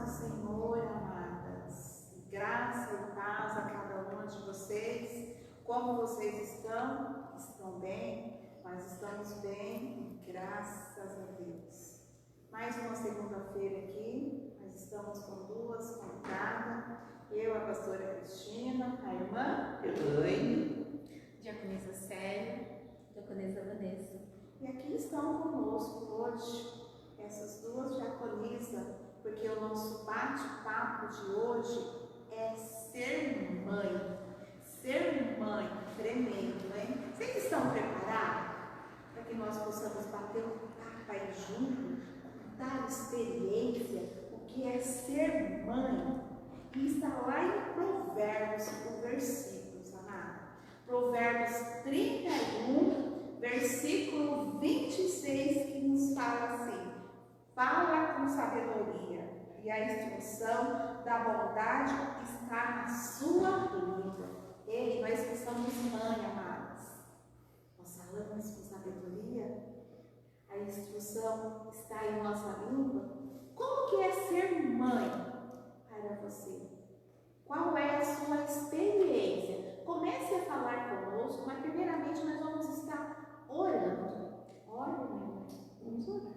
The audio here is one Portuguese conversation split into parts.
do Senhor, amadas. Graça e paz a cada uma de vocês. Como vocês estão? Estão bem? Nós estamos bem, graças a Deus. Mais uma segunda-feira aqui. Nós estamos com duas convidadas. Eu, a pastora Cristina, a irmã Oi, diaconisa Célia, diaconisa Vanessa. E aqui estão conosco hoje essas duas diaconisas, porque o nosso bate-papo de hoje é ser mãe. Ser mãe, tremendo, hein? Vocês estão preparados para que nós possamos bater um papo aí junto, contar a experiência, o que é ser mãe? E está lá em Provérbios, o versículo, amado. Provérbios 31, versículo 26, que nos fala assim: fala com sabedoria, e a instrução da bondade está na sua língua. Ei, nós que somos mãe, amados, nós falamos com sabedoria, a instrução está em nossa língua. Como que é ser mãe para você? Qual é a sua experiência? Comece a falar conosco, mas primeiramente nós vamos estar orando. Ore, meu irmão. Vamos orar.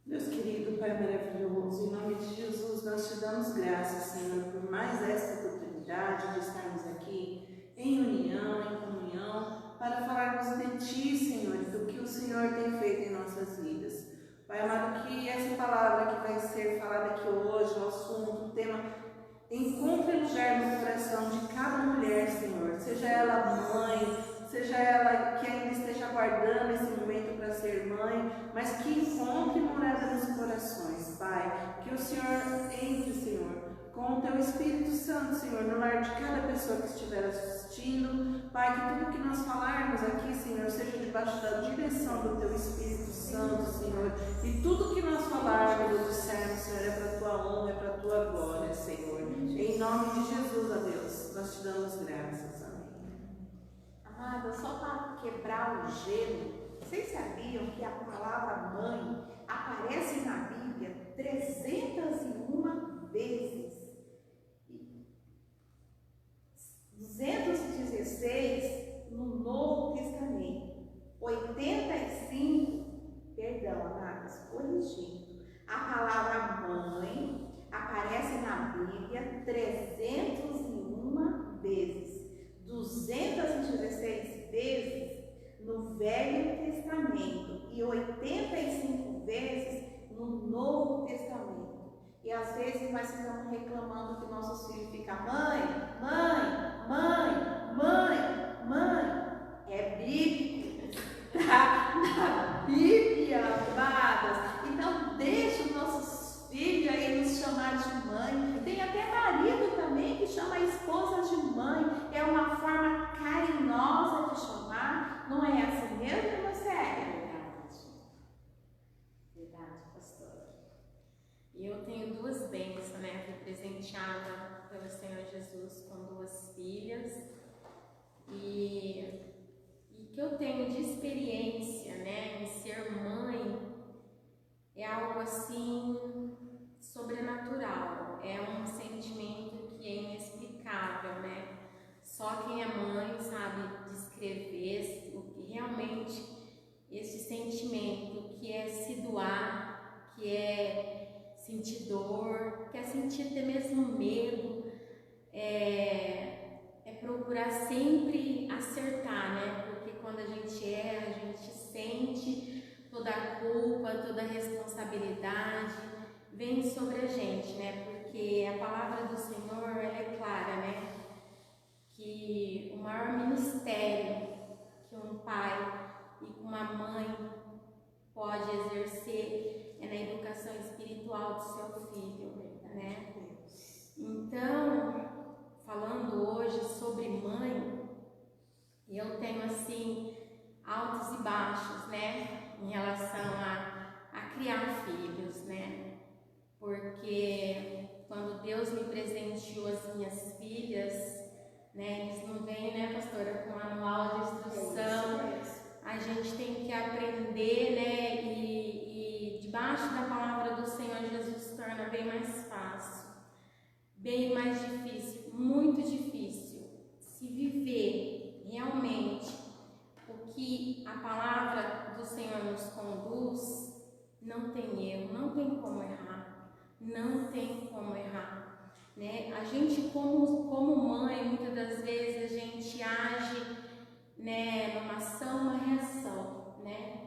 Deus querido, Pai maravilhoso, em nome de Jesus, nós te damos graças, Senhor, por mais esta oportunidade de estarmos aqui em união, em comunhão, para falarmos de Ti, Senhor, do que o Senhor tem feito em nossas vidas. Pai amado, que essa palavra que vai ser falada aqui hoje, o assunto, o tema, encontre lugar no coração de cada mulher, Senhor, seja ela mãe, seja ela que ainda esteja aguardando esse momento para ser mãe, mas que encontre morada nos corações, Pai. Que o Senhor entre, Senhor, com o Teu Espírito Santo, Senhor, no lar de cada pessoa que estiver assistindo. Pai, que tudo que nós falarmos aqui, Senhor, seja debaixo da direção do Teu Espírito Santo, Senhor. E tudo que nós falarmos ou dissermos, Senhor, é para a Tua honra, é para a Tua glória, Senhor. Em nome de Jesus, ó Deus, nós te damos graças. Amada, só para quebrar o gelo, vocês sabiam que a palavra mãe aparece na Bíblia 301 vezes? 216 no Novo Testamento, 85, perdão, amadas, corrigindo. A palavra mãe aparece na Bíblia 301 vezes. 216 vezes no Velho Testamento e 85 vezes no Novo Testamento. E às vezes nós ficamos reclamando que nossos filhos ficam mãe. É bíblico, tá na Bíblia, amadas. Então deixa os nossos filhos aí nos chamar de mãe. Tem até marido também que chama a esposa de mãe. É uma forma carinhosa de chamar. Não é assim mesmo, você é? Verdade, pastora. E eu tenho duas bênçãos, né? Fui presenteada pelo Senhor Jesus com duas filhas. E que eu tenho de experiência, né, em ser mãe, é algo assim sobrenatural, é um sentimento que é inexplicável, né? Só quem é mãe sabe descrever o que realmente esse sentimento, que é se doar, que é sentir dor, que é sentir até mesmo medo, é procurar sempre acertar, né? Porque quando a gente erra, a gente sente toda a culpa, toda a responsabilidade vem sobre a gente, né? Porque a palavra do Senhor, ela é clara, né? Que o maior ministério que um pai e uma mãe pode exercer é na educação espiritual do seu filho, né? Então, falando hoje sobre mãe, eu tenho assim altos e baixos, né, em relação a criar filhos, né? Porque quando Deus me presenteou as minhas filhas, né, eles não vêm, né, pastora, com manual de instrução. A gente tem que aprender, né, e debaixo da palavra do Senhor Jesus nos conduz, não tem erro, não tem como errar, não tem como errar, né? A gente como mãe, muitas das vezes a gente age, né, numa ação, uma reação, né?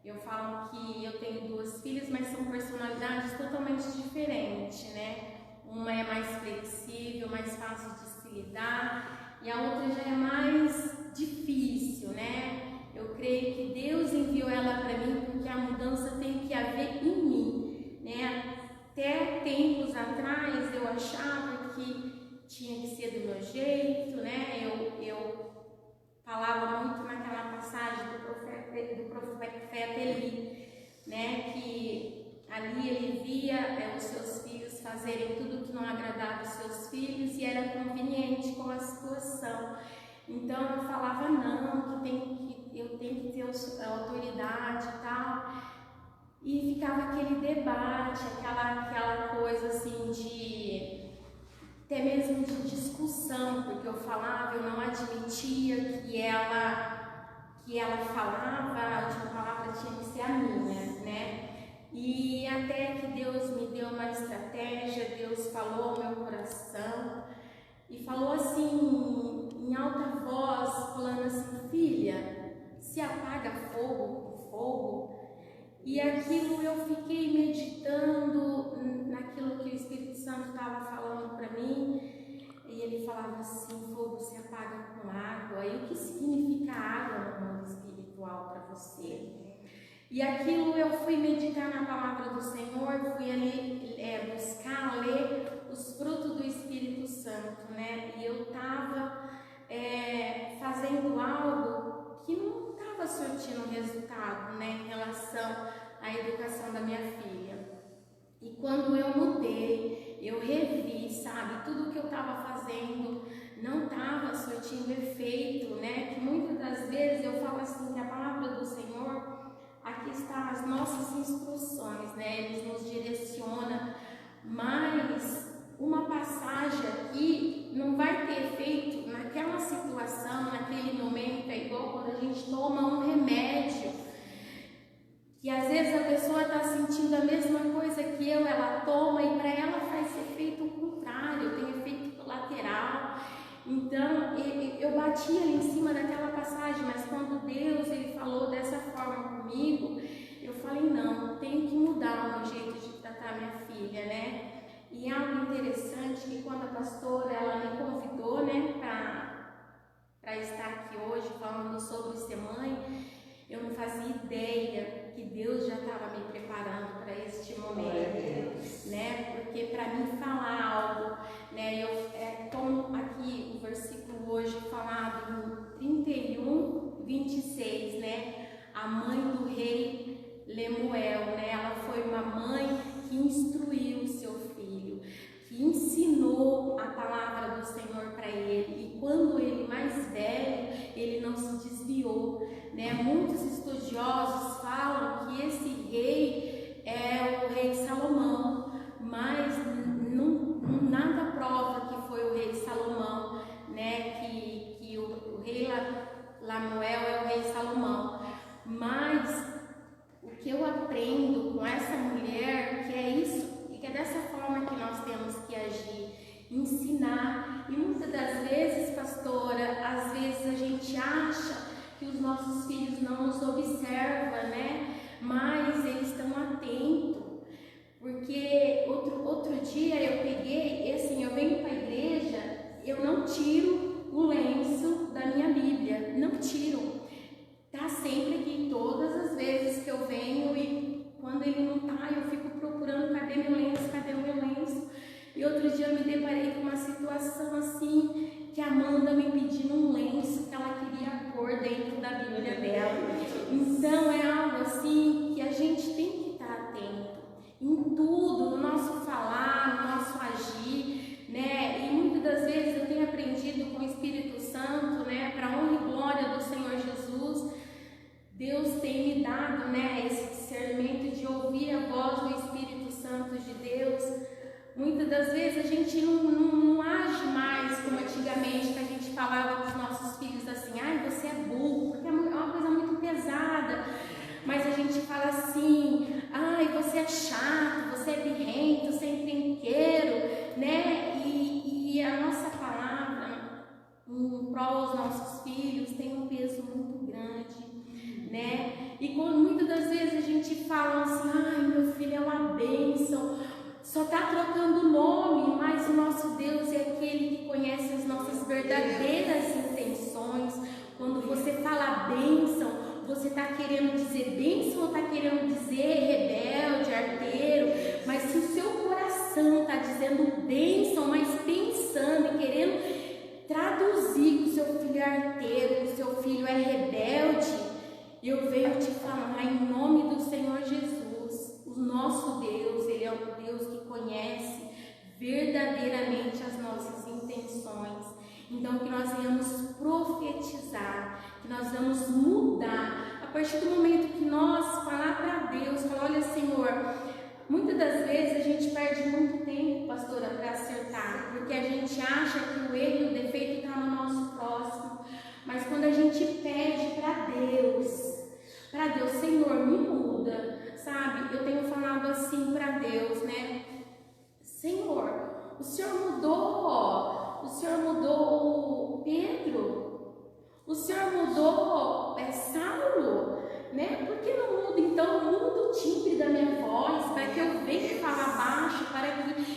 Eu falo que eu tenho 2 filhas, mas são personalidades totalmente diferentes, né? Uma é mais flexível, mais fácil de se lidar, e a outra já é mais difícil, né? Eu creio que Deus enviou ela para mim porque a mudança tem que haver em mim, né? Até tempos atrás eu achava que tinha que ser do meu jeito, né? Eu falava muito naquela passagem do profeta Eli, né? Que ali ele via os seus filhos fazerem tudo que não agradava os seus filhos e era conveniente com a situação. Então eu falava não, eu tenho que ter autoridade e tal, e ficava aquele debate, aquela coisa assim até mesmo de discussão, porque eu falava, eu não admitia que ela falava, a última palavra tinha que ser a minha, né? E até que Deus me deu uma estratégia, Deus falou ao meu coração e falou assim, em alta voz, falando assim: filha, se apaga fogo com fogo. E aquilo eu fiquei meditando naquilo que o Espírito Santo estava falando para mim, e ele falava assim: fogo se apaga com água. E o que significa água no mundo espiritual para você? E aquilo eu fui meditar na palavra do Senhor, fui ali buscar, ler os frutos do Espírito Santo, né? E eu estava fazendo algo que não estava surtindo resultado, né, em relação à educação da minha filha. E quando eu mudei, eu revi, sabe, tudo que eu estava fazendo não estava surtindo efeito, né? Que muitas das vezes eu falo assim, que a palavra do Senhor, aqui estão as nossas instruções, né? Ele nos direciona, mas uma passagem aqui não vai ter efeito naquela situação, naquele momento. É igual quando a gente toma um remédio, que às vezes a pessoa está sentindo a mesma coisa que ela toma e para ela faz efeito contrário, tem efeito colateral. Então eu bati ali em cima daquela passagem, mas quando Deus ele falou dessa forma comigo, eu falei: não, tenho que mudar o meu jeito de tratar minha filha, né? E é algo interessante que quando a pastora ela me convidou, né, para estar aqui hoje falando sobre ser mãe, eu não fazia ideia que Deus já estava me preparando para este momento, né? Porque para mim falar algo, né, como aqui o versículo hoje falado em 31:26, né? A mãe do rei Lemuel, né? Ela foi uma mãe que instruiu o seu filho, que ensinou a palavra do Senhor para ele, e quando ele mais velho, ele não se desviou, né? Muitos estudiosos falam que esse rei é o rei Salomão, mas nada prova que foi o rei Salomão, né? Que o rei Lemuel é o rei Salomão. Mas o que eu aprendo com essa mulher, que é isso, e que é dessa forma que nós temos que agir, ensinar. E muitas das vezes, pastora, às vezes a gente acha que os nossos filhos não nos observam, né? Mas eles estão atentos. Porque outro dia eu peguei, assim, eu venho para a igreja, eu não tiro o lenço da minha Bíblia, não tiro. Tá sempre aqui, todas as vezes que eu venho, e quando ele não tá, eu fico procurando, cadê meu lenço, cadê o meu lenço? E outro dia eu me deparei com uma situação assim, que a Amanda me pedindo um lenço que ela queria pôr dentro da Bíblia dela. Então é algo assim que a gente tem que estar atento em tudo, no nosso falar, no nosso agir, né? E muitas das vezes eu tenho aprendido com o Espírito Santo, né, para honra e glória do Senhor Jesus. Deus tem me dado, né, esse discernimento de ouvir a voz do Espírito Santo de Deus. Muitas das vezes a gente não age mais como antigamente, que a gente falava com os nossos filhos assim: ai, você é burro, porque é uma coisa muito pesada. Mas a gente você é chato, você é birrento, você é encrenqueiro, né? E a nossa palavra em prol dos nossos filhos tem um peso muito grande, né? E muitas das vezes a gente fala assim, ai, meu filho é uma bênção, só está trocando nome, mas o nosso Deus é aquele que conhece as nossas verdadeiras intenções. Quando você fala bênção, você está querendo dizer bênção ou está querendo dizer rebelde, arteiro? Mas se o seu coração está dizendo bênção, mas pensando e querendo traduzir que o seu filho é arteiro, que o seu filho é rebelde, eu venho te falar em nome do Senhor Jesus, o nosso Deus, Ele é o Deus que conhece verdadeiramente as nossas intenções. Então, que nós venhamos profetizar, que nós vamos mudar. A partir do momento que nós falar para Deus, falar, olha, Senhor, muitas das vezes a gente perde muito tempo, pastora, para acertar, porque a gente acha que o erro e o defeito está no nosso próximo. Mas quando a gente pede para Deus, Senhor, me muda, sabe? Eu tenho falado assim para Deus, né? Senhor, o Senhor mudou o Pedro, o Senhor mudou Saulo, né? Por que não muda? Então muda o timbre da minha voz, para que eu venha falar baixo, para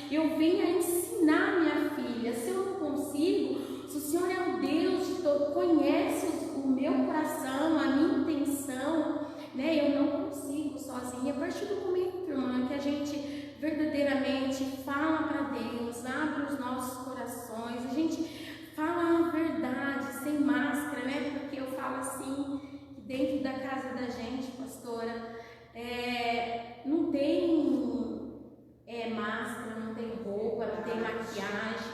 que eu venha ensinar minha filha. Se eu não consigo, se o Senhor é o Deus de todo, conhece o meu coração, a minha intenção, né? Eu não consigo sozinha. A partir do momento, irmã, que a gente verdadeiramente fala para Deus, abre os nossos corações, a gente fala a verdade, sem máscara, né? Porque eu falo assim, que dentro da casa da gente, pastora, não tem máscara, não tem roupa, não tem maquiagem.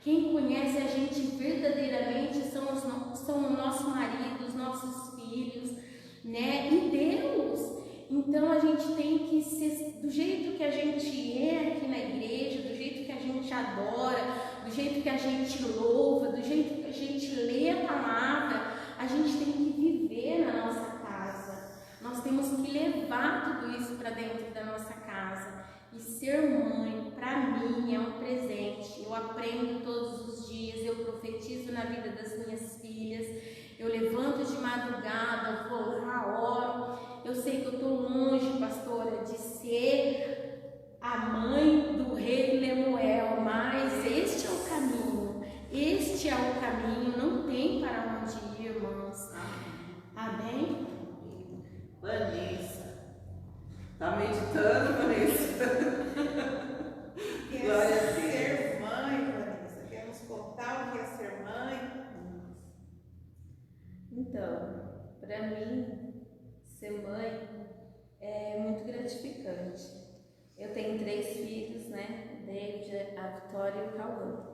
Quem conhece a gente verdadeiramente são o nosso marido, os nossos filhos, né? E Deus. Então a gente tem que ser do jeito que a gente é aqui na igreja, do jeito que a gente adora, do jeito que a gente louva, do jeito que a gente lê a palavra, a gente tem que viver na nossa casa. Nós temos que levar tudo isso para dentro da nossa casa. E ser mãe, para mim, é um presente. Eu aprendo todos os dias, eu profetizo na vida das minhas filhas. Eu levanto de madrugada, vou lá, oro. Eu sei que eu estou longe, pastora, de ser a mãe do rei Lemuel, mas este é o caminho. Este é o caminho, não tem para onde ir, irmãos. Amém? Vanessa, está meditando, Vanessa? Glória a Deus. Ser mãe, Vanessa, quer nos contar o que é ser mãe? Então, para mim, ser mãe é muito gratificante. Eu tenho 3 filhos, né? O David, a Vitória e o Cauã.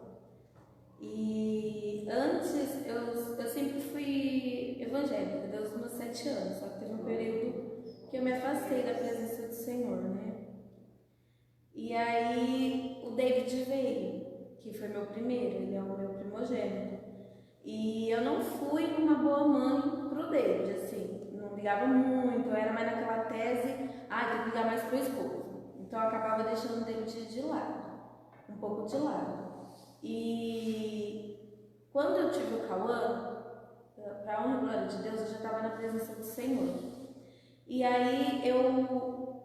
E antes eu sempre fui evangélica, desde os meus 7 anos, só que teve um período que eu me afastei da presença do Senhor, né? E aí o David veio, que foi meu primeiro, ele é o meu primogênito. E eu não fui uma boa mãe pro David, assim, não ligava muito, eu era mais naquela tese, tem que ligar mais pro esposo. Então eu acabava deixando o David de lado, um pouco de lado. E quando eu tive o Cauã, para a honra e glória de Deus, eu já estava na presença do Senhor. E aí eu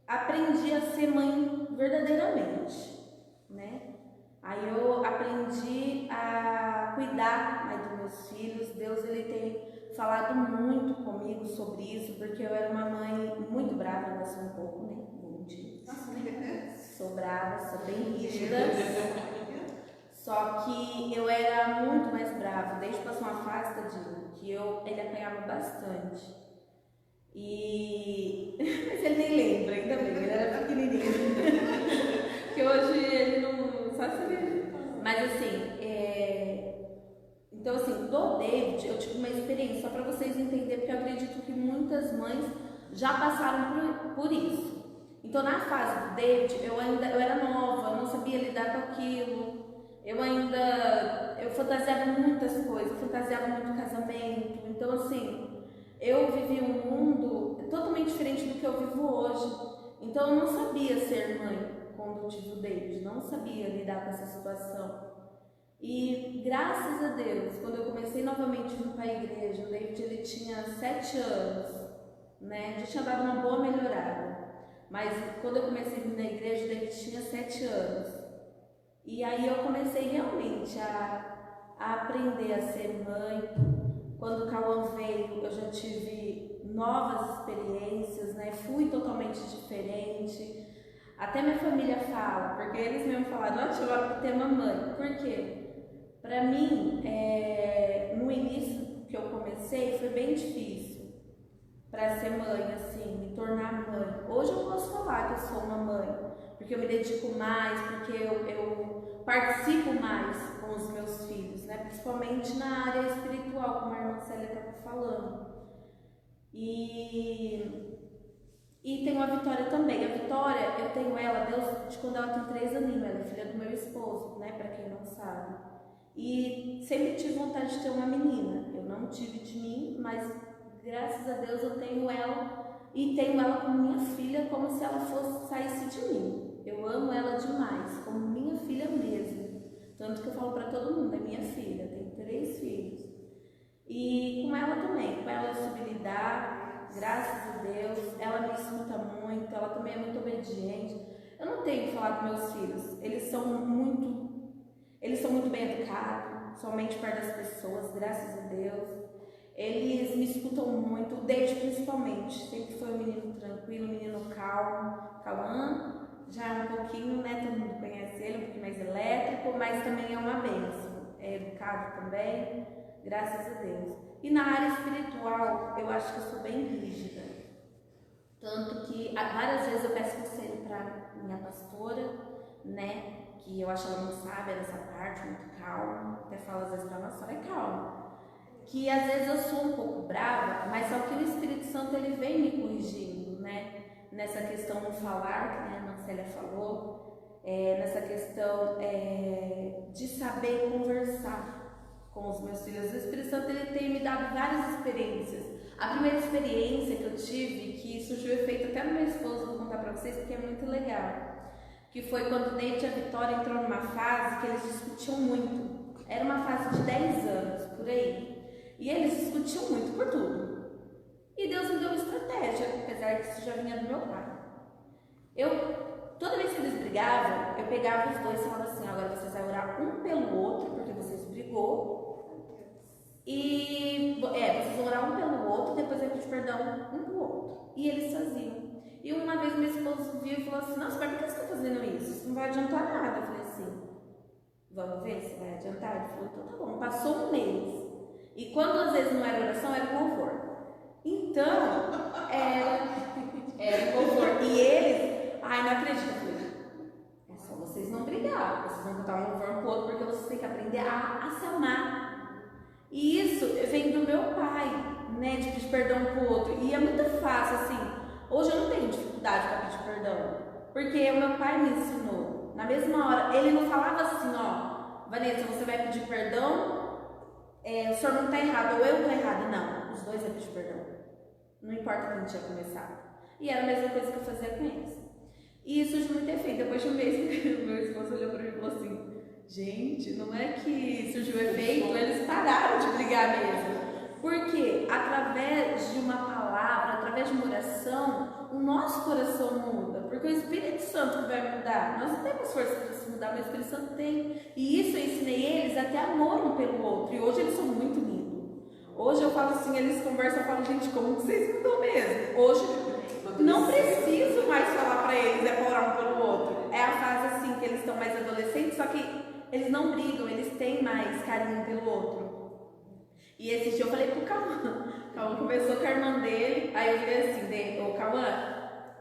aprendi a ser mãe verdadeiramente, né? Aí eu aprendi a cuidar dos meus filhos. Deus, ele tem falado muito comigo sobre isso, porque eu era uma mãe muito brava, ainda sou um pouco, né? Sou brava, sou bem rígida. Só que eu era muito mais brava, desde que passou uma fase, tadinho, que ele apanhava bastante. Mas ele nem lembra, ainda bem, ele era pequenininho. Que hoje ele não sabe saber. Mas assim, então assim, do David eu tive uma experiência, só para vocês entenderem, porque eu acredito que muitas mães já passaram por isso. Então na fase do David, eu era nova, eu não sabia lidar com aquilo. Eu fantasiava muitas coisas, eu fantasiava muito casamento. Então assim, eu vivi um mundo totalmente diferente do que eu vivo hoje. Então eu não sabia ser mãe quando eu tive o David, não sabia lidar com essa situação. E graças a Deus, quando eu comecei novamente a vir para a igreja, o David ele tinha 7 anos, né? Já tinha dado uma boa melhorada. Mas quando eu comecei a vir na igreja, o David tinha 7 anos. E aí eu comecei realmente a aprender a ser mãe. Quando o Cauã veio, eu já tive novas experiências, né? Fui totalmente diferente. Até minha família fala, porque eles mesmo falaram, ó, chegou para ter mamãe. Por quê? Para mim, no início que eu comecei, foi bem difícil para ser mãe, assim, me tornar mãe. Hoje eu posso falar que eu sou uma mãe, porque eu me dedico mais, porque eu participo mais com os meus filhos, né? Principalmente na área espiritual, como a irmã Célia estava falando. E tem a Vitória também. A Vitória, eu tenho ela desde quando ela tem 3 aninhos, ela é filha do meu esposo, né? Para quem não sabe. E sempre tive vontade de ter uma menina. Eu não tive de mim, mas graças a Deus eu tenho ela e tenho ela como minha filha, como se ela saísse de mim. Eu amo ela demais, como minha filha mesmo. Tanto que eu falo para todo mundo, é minha filha, tenho 3 filhos. E com ela também, com ela eu soube lidar, graças a Deus, ela me escuta muito, ela também é muito obediente. Eu não tenho que falar com meus filhos, eles são muito bem educados, somente perto das pessoas, graças a Deus. Eles me escutam muito, o David principalmente, sempre foi um menino tranquilo, um menino calmo. Cauã já é um pouquinho, né, todo mundo conhece ele, um pouquinho mais elétrico, mas também é uma bênção, é educado também, graças a Deus. E na área espiritual, eu acho que eu sou bem rígida, tanto que várias vezes eu peço conselho para minha pastora, né, que eu acho que ela não sabe dessa parte, muito calma, até falo às vezes para ela, só é calma. Que às vezes eu sou um pouco brava, mas só que o Espírito Santo ele vem me corrigindo, né? Nessa questão do falar, que a irmã Célia falou, nessa questão de saber conversar com os meus filhos. O Espírito Santo ele tem me dado várias experiências. A primeira experiência que eu tive, que surgiu efeito até no meu esposo, vou contar para vocês porque é muito legal, que foi quando o David e a Vitória entrou numa fase que eles discutiam muito. Era uma fase de 10 anos, por aí. E eles discutiam muito por tudo. E Deus me deu uma estratégia, apesar que isso já vinha do meu pai. Toda vez que eles brigavam, eu pegava os dois e falava assim, agora vocês vão orar um pelo outro, porque vocês brigou. E vocês vão orar um pelo outro, depois eu pedir perdão um pro outro. E eles faziam. E uma vez meu esposo viu e falou assim, nossa, mas por que você está fazendo isso? Isso não vai adiantar nada. Eu falei assim, vamos ver se vai adiantar? Ele falou, então tá bom. Passou um mês. E quando às vezes não era oração, era louvor. Então, era louvor. E eles, não acredito. Eu falei, é só vocês não brigar. Vocês vão botar um louvor pro outro, porque vocês têm que aprender a se amar. E isso vem do meu pai, né? De pedir perdão pro outro. E é muito fácil, assim. Hoje eu não tenho dificuldade para pedir perdão. Porque o meu pai me ensinou. Na mesma hora, ele não falava assim, ó, Vanessa, você vai pedir perdão, o senhor não está errado, ou eu estou errado. Não, os dois iam pedir perdão. Não importa quem tinha começado. E era a mesma coisa que eu fazia com eles. E isso surgiu muito efeito. Depois de um mês, meu esposo olhou para mim e falou assim, gente, não é que surgiu efeito, eles pararam de brigar mesmo. Porque através de uma palavra, através de uma oração, o nosso coração muda. Porque o Espírito Santo que vai mudar. Nós não temos força para se mudar, mas o Espírito Santo tem. E isso eu ensinei eles a ter amor um pelo outro. E hoje eles são muito lindos. Hoje eu falo assim, eles conversam, eu falo, gente, como vocês mudam mesmo? Hoje não preciso mais falar para eles, para orar um pelo outro. É a fase assim que eles estão mais adolescentes, só que eles não brigam, eles têm mais carinho pelo outro. E esse dia eu falei pro Cauã. Cauã começou com a irmã dele. Aí eu falei assim, ô Cauã,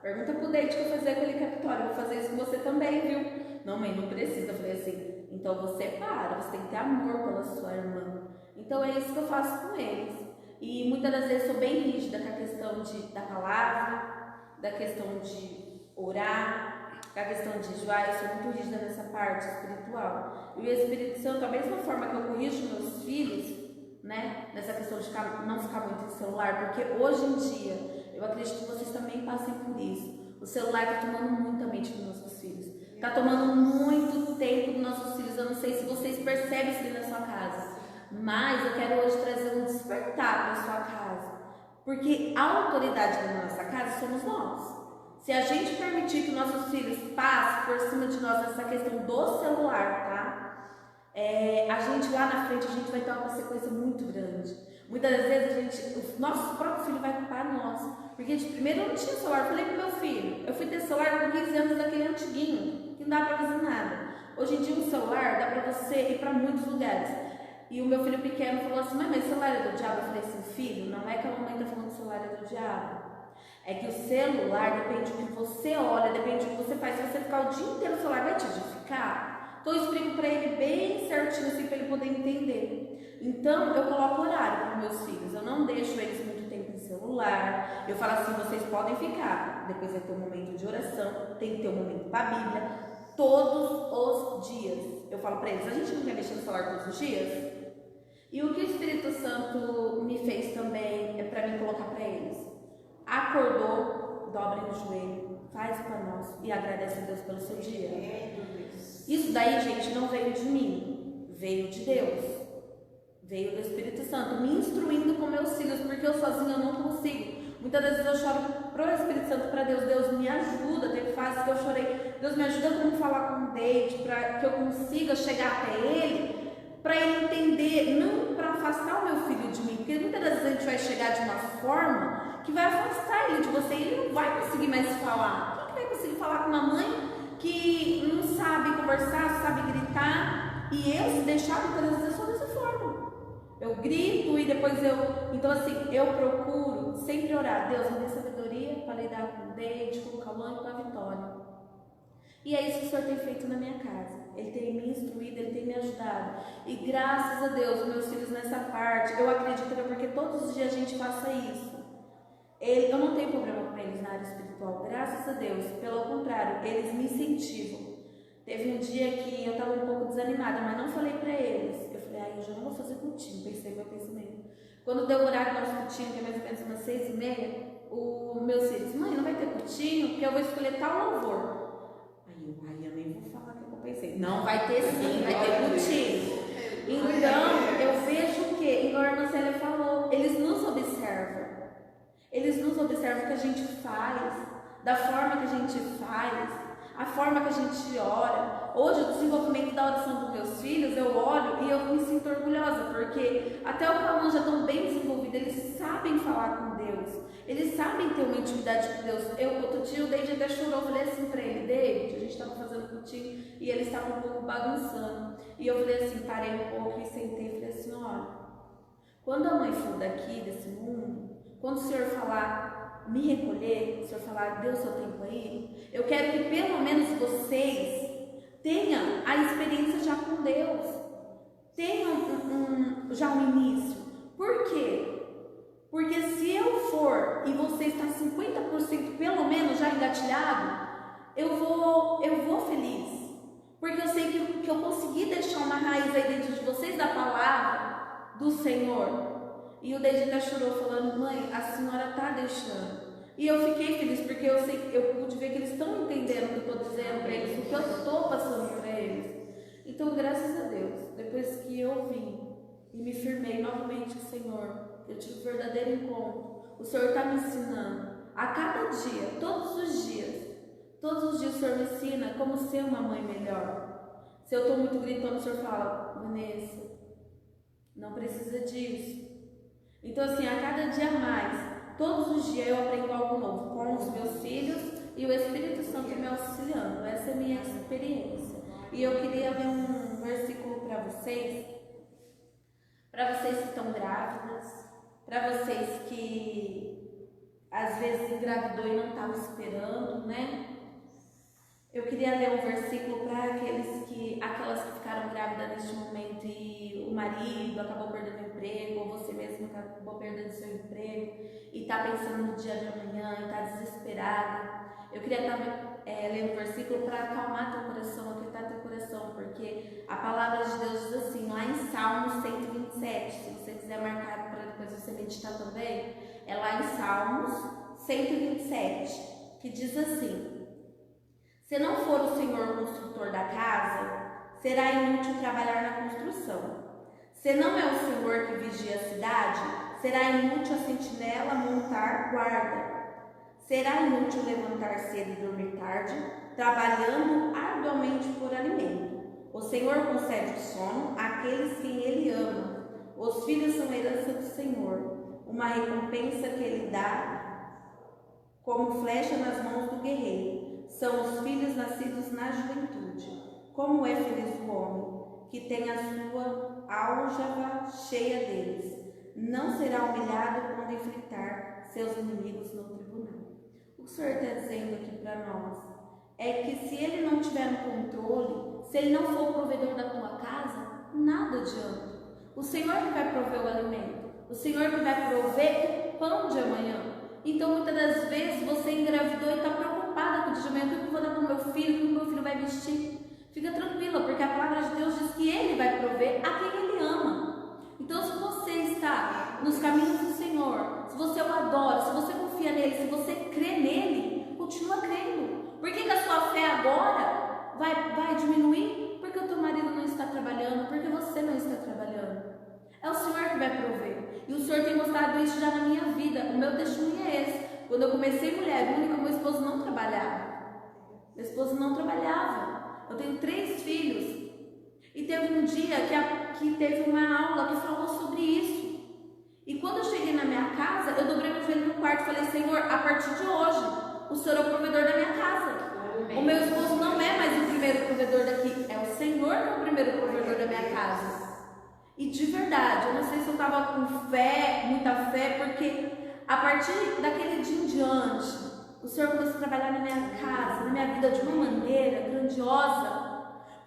pergunta pro Deide que eu fazia com ele com a Vitória. Eu vou fazer isso com você também, viu? Não, mãe, não precisa. Eu falei assim, então você para, você tem que ter amor pela sua irmã. Então é isso que eu faço com eles. E muitas das vezes eu sou bem rígida com a questão da palavra, da questão de orar, com a questão de jejuar. Eu sou muito rígida nessa parte espiritual. E o Espírito Santo, da mesma forma que eu corrijo meus filhos, né, nessa questão de não ficar muito no celular, porque hoje em dia, eu acredito que vocês também passem por isso. O celular está tomando muito a mente dos nossos filhos. Está tomando muito tempo dos nossos filhos. Eu não sei se vocês percebem isso ali na sua casa. Mas eu quero hoje trazer um despertar para a sua casa. Porque a autoridade da nossa casa somos nós. Se a gente permitir que nossos filhos passem por cima de nós nessa questão do celular, tá? A gente lá na frente, a gente vai ter uma consequência muito grande. Muitas das vezes o nosso próprio filho vai culpar nós. Porque primeiro eu não tinha celular, eu falei pro meu filho, eu fui ter celular com 15 anos daquele antiguinho, que não dá pra fazer nada. Hoje em dia um celular dá pra você ir pra muitos lugares. E o meu filho pequeno falou assim, mas celular é do diabo? Eu falei assim, filho, não é que a mamãe tá falando que o celular é do diabo. É que o celular depende do que você olha, depende do que você faz. Se você ficar o dia inteiro no celular, vai te edificar? Então eu explico pra ele bem certinho assim, pra ele poder entender. Então eu coloco horário para meus filhos, eu não deixo eles muito tempo em celular. Eu falo assim, vocês podem ficar, depois vai ter um momento de oração, tem que ter um momento para a Bíblia, todos os dias. Eu falo para eles, a gente não quer mexer no celular todos os dias? E o que o Espírito Santo me fez também é para mim colocar para eles. Acordou, dobra o joelho, faz o Pai Nosso e agradece a Deus pelo seu dia. Isso daí, gente, não veio de mim, veio de Deus. Veio do Espírito Santo, me instruindo com meus filhos, porque eu sozinha não consigo. Muitas vezes eu choro pro Espírito Santo, para Deus, Deus me ajuda. Teve fases que eu chorei, Deus me ajuda como falar com o David, para que eu consiga chegar até ele, para ele entender, não para afastar o meu filho de mim, porque muitas vezes a gente vai chegar de uma forma que vai afastar ele de você, e ele não vai conseguir mais falar. Quem que vai conseguir falar com uma mãe que não sabe conversar, sabe gritar? E eu, se deixar, muitas vezes eu sou dessa forma. Eu grito e depois Então assim, eu procuro sempre orar. Deus, me dê sabedoria para lidar com o Deide, com o Cauã e com a Vitória. E é isso que o Senhor tem feito na minha casa. Ele tem me instruído, Ele tem me ajudado. E graças a Deus, meus filhos nessa parte, eu acredito que é porque todos os dias a gente faça isso. Eu não tenho problema com eles na área espiritual, graças a Deus. Pelo contrário, eles me incentivam. Teve um dia que eu estava um pouco desanimada, mas não falei para eles. Eu falei, eu já não vou fazer cultinho, pensei meu pensamento. Quando deu o horário do nosso cultinho, que é mais ou menos umas 6h30, o meu filho disse, mãe, não vai ter cultinho? Porque eu vou escolher tal louvor. Aí eu nem vou falar o que eu pensei. Não vai ter sim, vai ter cultinho. Então, eu vejo o que, igual a irmã Célia falou, eles nos observam. Eles nos observam o que a gente faz, da forma que a gente faz, a forma que a gente ora. Hoje, o desenvolvimento da oração dos meus filhos, eu olho e eu me sinto orgulhosa, porque até o Cauã já estão bem desenvolvidos, eles sabem falar com Deus, eles sabem ter uma intimidade com Deus. Outro dia o David até chorou, eu falei assim para ele, David, a gente estava fazendo cultinho e ele estava um pouco bagunçando. E eu falei assim, parei um pouco e sentei e falei assim, olha, quando a mãe for daqui, desse mundo, quando o Senhor falar, me recolher, o Senhor falar, dê o seu tempo aí, eu quero que pelo menos vocês tenham a experiência já com Deus, tenham já um início. Por quê? Porque se eu for e você está 50% pelo menos já engatilhado, eu vou feliz, porque eu sei que eu consegui deixar uma raiz aí dentro de vocês da palavra do Senhor. E o Deide até chorou falando, mãe, a senhora está deixando. E eu fiquei feliz porque eu pude ver que eles estão entendendo o que eu estou dizendo para eles, o que eu estou passando para eles. Então, graças a Deus, depois que eu vim e me firmei novamente com o Senhor, eu tive um verdadeiro encontro. O Senhor está me ensinando a cada dia, todos os dias o Senhor me ensina como ser uma mãe melhor. Se eu estou muito gritando, o Senhor fala, Vanessa, não precisa disso. Então assim, a cada dia mais, todos os dias eu aprendo algo novo com os meus filhos e o Espírito Santo me auxiliando. Essa é a minha experiência. E eu queria ler um versículo para vocês que estão grávidas, para vocês que às vezes engravidou e não estavam esperando, né? Eu queria ler um versículo para aquelas que ficaram grávidas neste momento e o marido acabou perdendo o emprego, ou você mesmo acabou perdendo seu emprego e está pensando no dia de amanhã e está desesperada. Eu queria ler um versículo para acalmar teu coração, aquietar teu coração, porque a palavra de Deus diz assim, lá em Salmos 127, se você quiser marcar para depois você meditar também, é lá em Salmos 127. que diz assim: se não for o Senhor construtor da casa, será inútil trabalhar na construção. Se não é o Senhor que vigia a cidade, será inútil a sentinela montar guarda. Será inútil levantar cedo e dormir tarde, trabalhando arduamente por alimento. O Senhor concede o sono àqueles que Ele ama. Os filhos são herança do Senhor, uma recompensa que Ele dá como flecha nas mãos do guerreiro. São os filhos nascidos na juventude. Como é feliz o homem que tem a sua aljava cheia deles. Não será humilhado quando enfrentar seus inimigos no tribunal. O que o Senhor está dizendo aqui para nós é que se Ele não tiver no controle, se Ele não for o provedor da tua casa, nada adianta. O Senhor que vai prover o alimento, o Senhor que vai prover o pão de amanhã. Então, muitas das vezes, você engravidou e está preocupada com o dia de amanhã: o que eu vou dar para o meu filho, o que o meu filho vai vestir? Fica tranquila, porque a palavra de Deus diz que Ele vai prover a quem Ele ama. Então, se você está nos caminhos do Senhor, se você o adora, se você confia nele, se você crê nele, continua crendo. Por que a sua fé agora vai diminuir? Porque o teu marido não está trabalhando, porque você não está trabalhando. É o Senhor que vai prover. E o Senhor tem mostrado isso já na minha vida. O meu testemunho é esse. Quando eu comecei mulher única, meu esposo não trabalhava. Meu esposo não trabalhava. Eu tenho 3 filhos. E teve um dia que teve uma aula que falou sobre isso. E quando eu cheguei na minha casa, eu dobrei meu joelho no quarto e falei: Senhor, a partir de hoje, o Senhor é o provedor da minha casa. O meu esposo não é mais o primeiro provedor daqui, é o Senhor que é o primeiro provedor da minha casa. E de verdade, eu não sei se eu estava com fé, muita fé, porque a partir daquele dia em diante, o Senhor começou a trabalhar na minha casa, na minha vida de uma maneira grandiosa,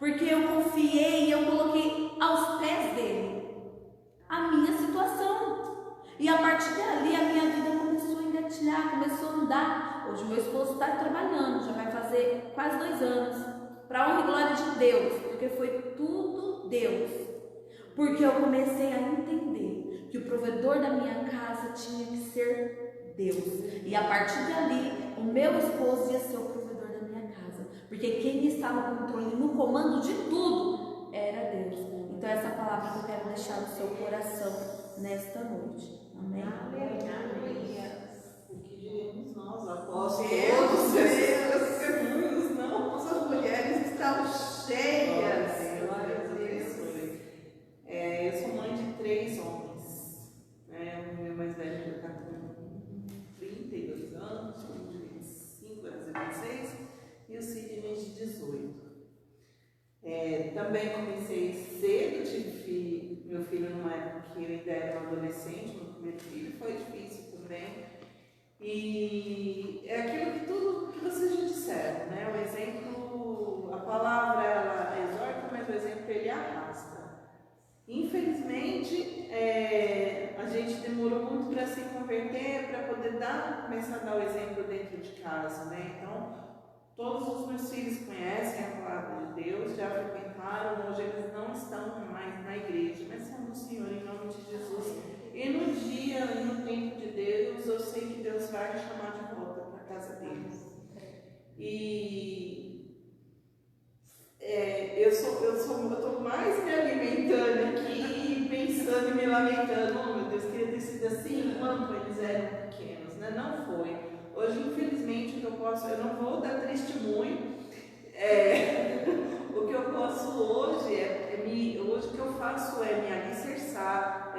porque eu confiei e eu coloquei aos pés dele a minha situação. E a partir dali a minha vida começou a engatilhar, começou a andar. Hoje meu esposo está trabalhando, já vai fazer quase 2 anos, para honra e glória de Deus, porque foi tudo Deus. Porque eu comecei a entender que o provedor da minha casa tinha que ser Deus. E a partir dali, o meu esposo ia ser o provedor da minha casa. Porque quem está no controle, no comando de tudo, era Deus. Então essa palavra que eu quero deixar no seu coração nesta noite. Amém? Aleluia. O que diremos nós, apóstolos? Deus, testemunhos, não? As mulheres estão cheias. Eu sou mãe de 3 homens. O meu mais velho está com 32 anos, o de 25, vai fazer 26, e o Sidney de 18. Também comecei cedo, tive meu filho numa época que eu ainda era um adolescente, meu primeiro filho, foi difícil também. E é aquilo que tudo que vocês já disseram, né? O exemplo, a palavra ela exorta, mas o exemplo ele arrasta. Infelizmente, a gente demorou muito para se converter, para poder começar a dar o exemplo dentro de casa, né? Então, todos os meus filhos conhecem a palavra de Deus, já frequentaram, hoje eles não estão mais na igreja, mas são do Senhor em nome de Jesus. E no dia e no tempo de Deus, eu sei que Deus vai me chamar de volta para a casa deles. E eu estou mais me alimentando aqui, pensando e me lamentando. Oh, meu Deus, queria ter sido assim enquanto eles eram pequenos, né? Não foi. Hoje, infelizmente, eu não vou dar testemunho. O que eu posso hoje hoje o que eu faço é me alicerçar,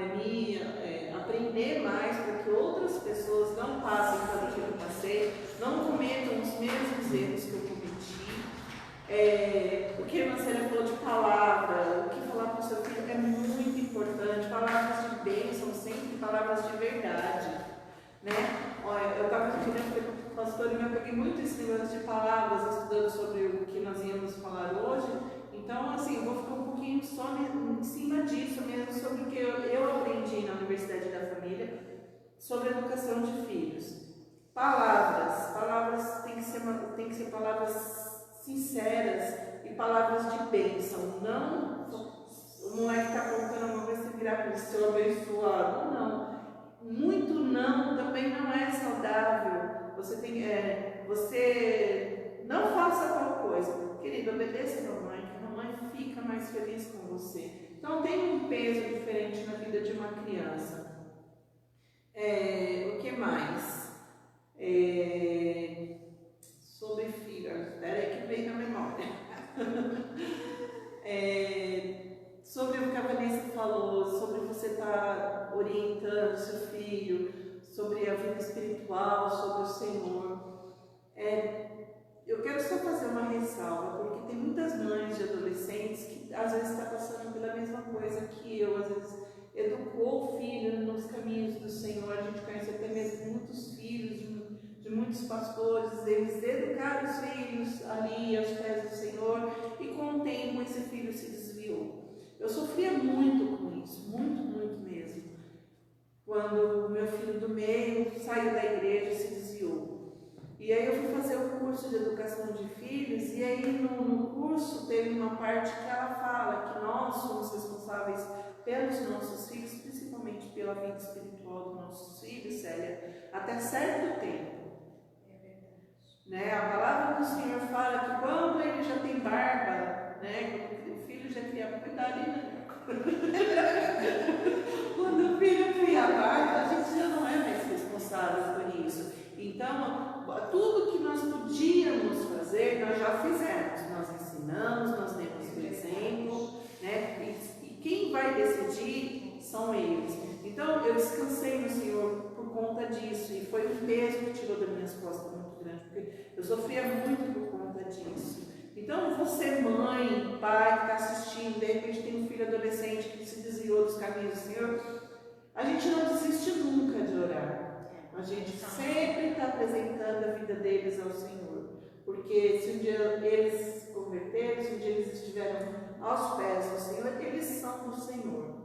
aprender mais para que outras pessoas não passem pelo que eu passei, não cometam os mesmos erros que eu cometi. O que a Marcela falou de palavra, o que falar para o seu filho é muito importante. Palavras de bênção, sempre palavras de verdade, né? Eu estava querendo com o pastor e eu peguei muito esse negócio de palavras, estudando sobre o que nós íamos falar hoje. Então, assim, eu vou ficar um pouquinho só em cima disso mesmo, sobre o que eu aprendi na Universidade da Família, sobre a educação de filhos. Palavras tem que ser palavras sinceras e palavras de bênção. Não, o moleque está contando uma vez você virar para o seu abençoado. Não. Muito não também não é saudável. você não faça tal coisa. Querido, obedeça a mamãe, que a mamãe fica mais feliz com você. Então tem um peso diferente na vida de uma criança. O que mais? Sobre filho, espera aí que veio na memória. Sobre o que a Vanessa falou, sobre você estar orientando o seu filho, sobre a vida espiritual, sobre o Senhor. Eu quero só fazer uma ressalva, porque tem muitas mães de adolescentes que às vezes estão passando pela mesma coisa que eu, às vezes educou o filho nos caminhos do Senhor. A gente conhece até mesmo muitos filhos de muitos pastores, eles educaram os filhos ali aos pés do Senhor, e com o tempo esse filho se desviou. Eu sofria muito com isso, muito mesmo, quando o meu filho do meio saiu da igreja e se desviou. E aí eu fui fazer o curso de educação de filhos, e aí no curso teve uma parte que ela fala que nós somos responsáveis pelos nossos filhos, principalmente pela vida espiritual dos nossos filhos, Célia, até certo tempo. A palavra do Senhor fala que quando ele já tem barba, quando o filho já cria, cuidado aí, quando o filho cria barba, a gente já não é mais responsável por isso. Então, tudo que nós podíamos fazer, nós já fizemos. Nós ensinamos, nós demos o exemplo, e quem vai decidir são eles. Então, eu descansei no Senhor por conta disso, e foi um peso que tirou das minhas costas muito grande, porque eu sofria muito por conta disso. Então, você, mãe, pai que está assistindo, de repente tem um filho adolescente que se desviou dos caminhos do Senhor, a gente não desiste nunca de orar. A gente sempre está apresentando a vida deles ao Senhor, porque se um dia eles se converterem, se um dia eles estiverem aos pés do Senhor, eles são do Senhor.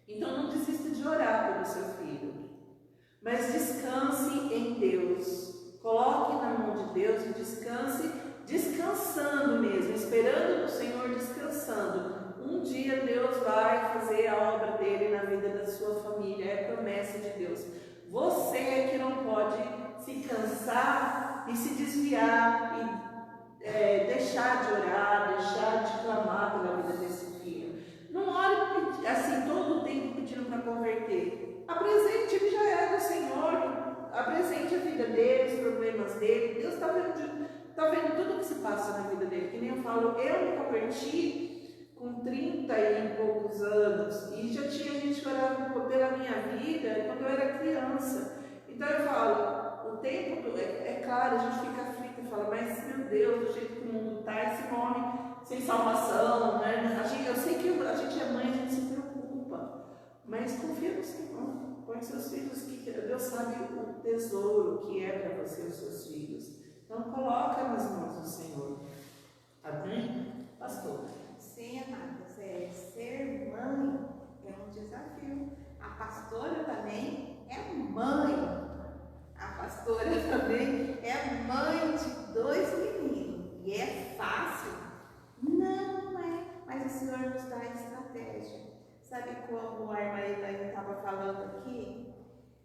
Então não desista de orar pelo seu filho, mas descanse em Deus, coloque na mão de Deus e descanse, descansando mesmo, esperando no Senhor, descansando. Um dia Deus vai fazer a obra dele na vida da sua família, é promessa de Deus. Você é que não pode se cansar e se desviar e deixar de orar, deixar de clamar pela vida desse filho. Não ore assim todo o tempo pedindo para converter. Apresente, ele já é do Senhor. Apresente a vida dele, os problemas dele. Deus está vendo tudo o que se passa na vida dele. Que nem eu falo, eu me converti com 30 e poucos anos, e já tinha gente que orava pela minha vida quando eu era criança. Então eu falo, o tempo, é claro, a gente fica aflito e fala, mas meu Deus, do jeito que o mundo está, esse morre sem salvação, eu sei que a gente é mãe, a gente se preocupa, mas confia no Senhor, põe seus filhos, que Deus sabe o tesouro que é para você os seus filhos. Então coloca nas mãos do Senhor. Amém? Pastor. Sim, amadas, ser mãe é um desafio. A pastora também é mãe. A pastora também é mãe de 2 meninos. E é fácil? Não é. Mas o Senhor nos dá estratégia. Sabe como a irmã Elaine estava falando aqui?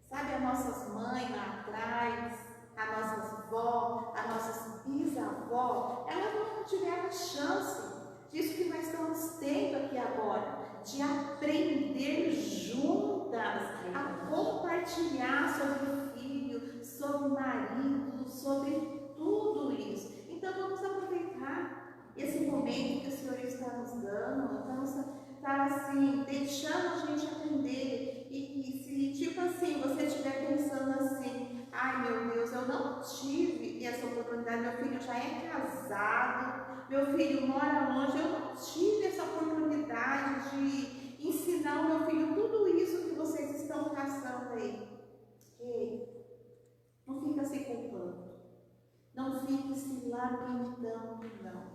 Sabe as nossas mães lá atrás, as nossas vó, as nossas bisavó, elas não tiveram a chance disso que nós estamos tendo aqui agora, de aprender juntas a compartilhar sobre o filho, sobre o marido, sobre tudo isso. Então vamos aproveitar esse momento que o Senhor está nos dando, está assim, deixando a gente aprender. E se tipo assim, você estiver pensando assim, ai meu Deus, eu não tive essa oportunidade, meu filho já é casado, meu filho mora longe, eu não tive essa oportunidade de ensinar o meu filho tudo isso que vocês estão passando aí. Ei, não fica se culpando, não fique se lamentando, não.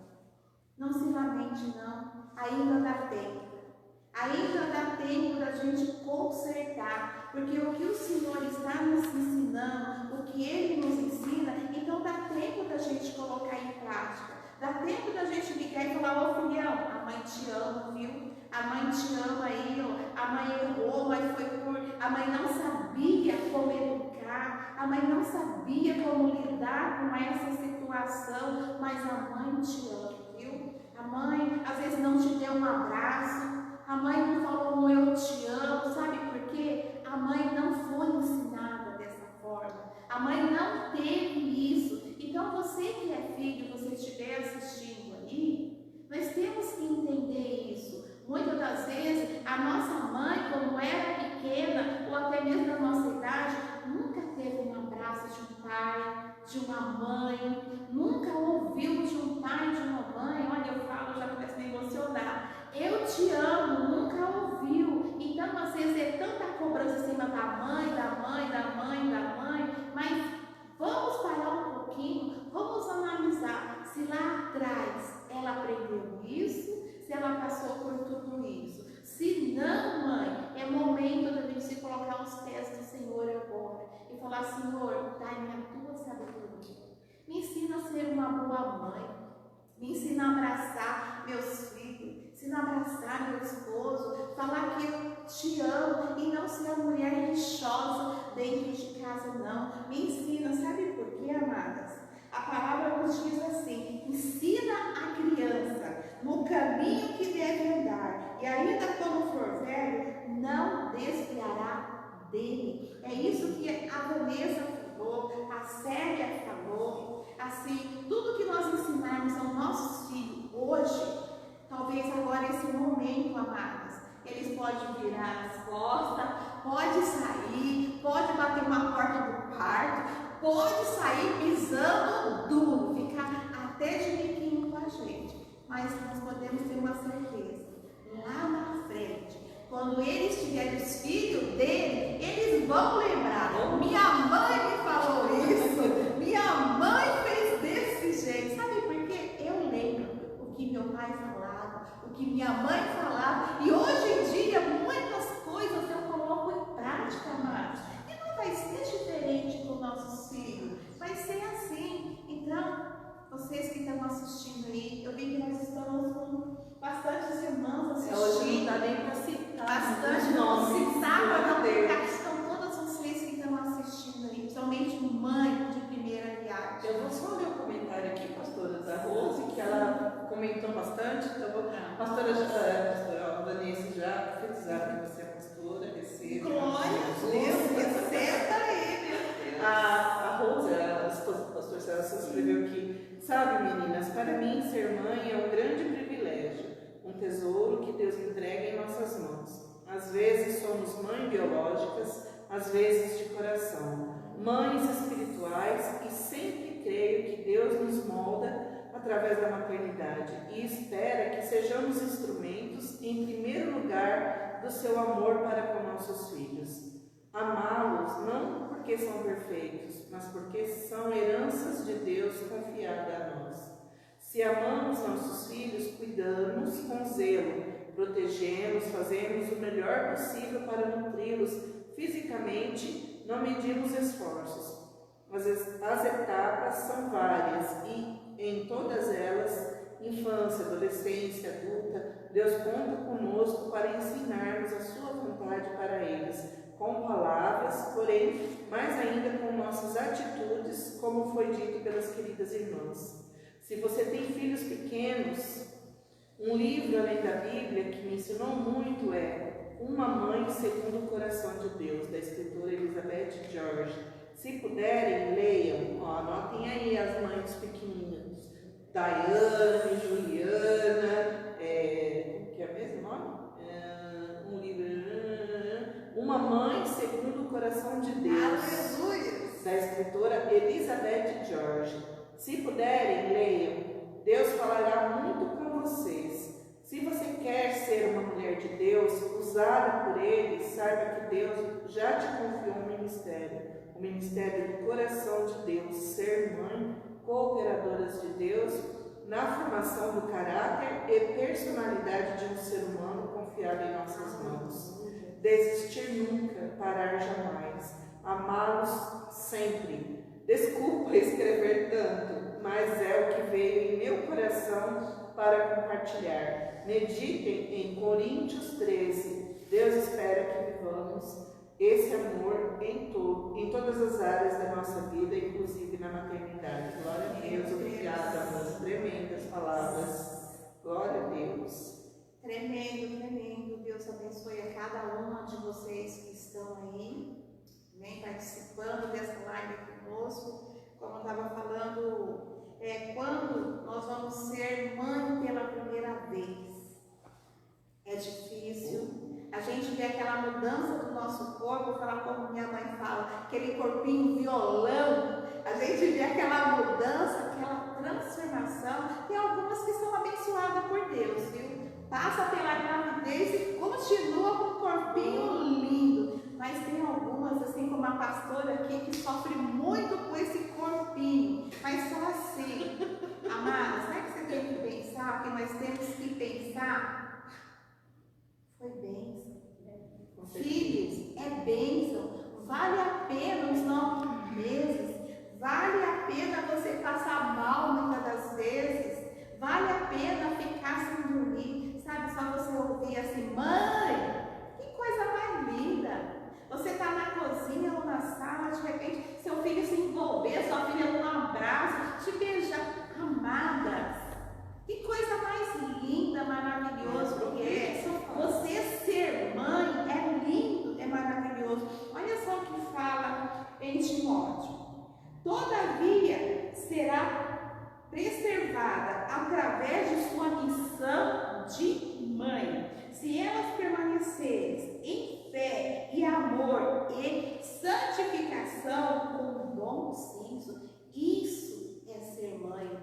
Não se lamente, não. Ainda dá tempo. Ainda dá tempo da gente consertar, porque o que o Senhor está nos ensinando, o que Ele nos ensina, então dá tempo da gente colocar em prática. Dá tempo da gente ligar e falar, ô filhão, a mãe te ama, viu? A mãe te ama aí, ó. A mãe errou, mas foi por... A mãe não sabia como educar. cercar, a mãe não sabia como lidar com essa situação, mas a mãe te ama, viu? A mãe às vezes não te deu um abraço, a mãe não falou um eu te amo, sabe por quê? A mãe não foi ensinada dessa forma, a mãe não teve isso. Então você que é filho, você estiver assistindo aí, nós temos que entender isso. Muitas das vezes a nossa mãe, como era pequena, ou até mesmo da nossa idade, nunca teve um abraço de um pai, de uma mãe, nunca ouviu de um pai, de uma mãe. Olha, eu falo, eu já começo a me emocionar. Eu te amo, nunca ouviu. Então, às vezes é tanta cobrança em cima da mãe, mas vamos parar um pouquinho, vamos analisar se lá atrás ela aprendeu isso, se ela passou por tudo isso. Se não, mãe, é momento da gente se colocar aos pés do Senhor agora e falar: Senhor, dai-me a tua sabedoria, me ensina a ser uma boa mãe, me ensina a abraçar meus filhos, me ensina a abraçar meu esposo, falar que eu te amo e não ser a mulher rixosa dentro de casa, não. Me ensina, sabe por quê, amadas? A palavra nos diz assim: ensina a criança no caminho que deve andar, e ainda quando for velho, não desviará dele. É isso que a Vanessa falou, a Célia falou. Assim, tudo que nós ensinarmos aos nossos filhos hoje, talvez agora esse momento, amadas, eles podem virar as costas, pode sair, pode bater uma porta do quarto, pode sair pisando duro, ficar até de biquinho com a gente. Mas nós podemos ter uma certeza: lá na frente, quando eles tiverem os filhos dele, eles vão lembrar: minha mãe me falou isso, minha mãe fez desse jeito. Sabe por quê? Eu lembro o que meu pai falava, o que minha mãe falava, e hoje em dia muitas coisas eu coloco em prática, amados. E não vai ser diferente com nossos filhos, vai ser assim. Então, vocês que estão assistindo aí, eu vi que nós estamos com bastantes irmãos assistindo. Hoje não dá nem para citar. Bastante nomes. Estão todas vocês que estão assistindo aí, principalmente mãe de primeira viagem. Eu vou só ler o comentário aqui, pastora, da Rose, que ela comentou bastante. Então, pastora Vanessa, já profetizaram que você é pastora, receba. Glória a Deus, receba ele. A Rose, a esposa do pastor Celso, escreveu aqui: sabe, meninas, para mim ser mãe é um grande privilégio, um tesouro que Deus entrega em nossas mãos. Às vezes somos mães biológicas, às vezes de coração, mães espirituais, e sempre creio que Deus nos molda através da maternidade e espera que sejamos instrumentos, em primeiro lugar, do seu amor para com nossos filhos. Amá-los não porque são perfeitos, mas porque são heranças de Deus confiadas a nós. Se amamos nossos filhos, cuidamos com zelo, protegemos, fazemos o melhor possível para nutri-los fisicamente, não medimos esforços. As etapas são várias e, em todas elas, infância, adolescência, adulta, Deus conta conosco para ensinarmos a sua vontade para eles, com palavras, porém, mais ainda com nossas atitudes, como foi dito pelas queridas irmãs. Se você tem filhos pequenos, um livro além da Bíblia que me ensinou muito é Uma Mãe Segundo o Coração de Deus, da escritora Elizabeth George. Se puderem, leiam, anotem aí as mães pequenininhas. Daiane, Juliana, que é o mesmo nome? Um livro, Uma Mãe Segundo o Coração de Deus, Aleluia! da escritora Elizabeth George. Se puderem, leiam. Deus falará muito com vocês. Se você quer ser uma mulher de Deus, usada por Ele, saiba que Deus já te confiou um ministério. O ministério do coração de Deus, ser mãe, cooperadoras de Deus, na formação do caráter e personalidade de um ser humano confiado em nossas mãos. Desistir nunca, parar jamais, amá-los sempre. Desculpa escrever tanto, mas é o que veio em meu coração para compartilhar. Meditem em Coríntios 13. Deus espera que vivamos esse amor em todas as áreas da nossa vida, inclusive na maternidade. Glória a Deus, obrigada, amor. Tremendas palavras. Glória a Deus. Tremendo, tremendo. Deus abençoe a cada uma de vocês que estão aí, né, participando dessa live conosco. Como eu estava falando, quando nós vamos ser mãe pela primeira vez, é difícil. A gente vê aquela mudança do nosso corpo, falar como minha mãe fala, aquele corpinho violão, a gente vê aquela mudança, aquela transformação. Tem algumas que são abençoadas por Deus, viu? Passa pela gravidez e continua com um corpinho lindo. Mas tem algumas, assim como a pastora aqui, que sofre muito com esse corpinho. Mas só assim, amados, sabe que você tem que pensar? O que nós temos que pensar? Foi bênção. Filhos, é bênção. Vale a pena os 9 meses. Vale a pena você passar mal muitas das vezes. Vale a pena ficar sem dormir. Sabe, só você ouvir assim, mãe, que coisa mais linda. Você está na cozinha ou na sala, de repente seu filho se envolver, sua filha dar um abraço, te beijar. Amadas, que coisa mais linda, maravilhoso que é. Você ser mãe é lindo, é maravilhoso. Olha só o que fala em Timóteo. Todavia será preservada através de sua missão de mãe, se elas permanecerem em fé e amor e santificação com bom senso. Isso é ser mãe,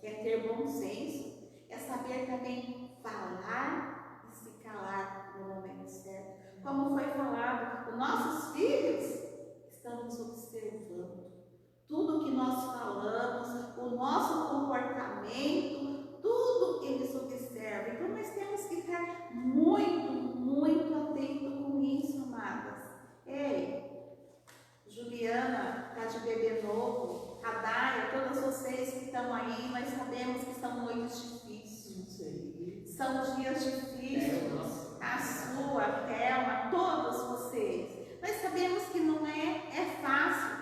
é ter bom senso, é saber também falar e se calar no momento certo. Como foi falado, os nossos filhos estão nos observando. Tudo que nós falamos, o nosso comportamento, tudo eles observam. Então nós temos que estar muito, muito atento com isso, amadas. Ei, Juliana está de bebê novo, a Daia, todas vocês que estão aí, nós sabemos que são noites difíceis. São dias difíceis. A sua, a Thelma, todos vocês. Nós sabemos que não é fácil.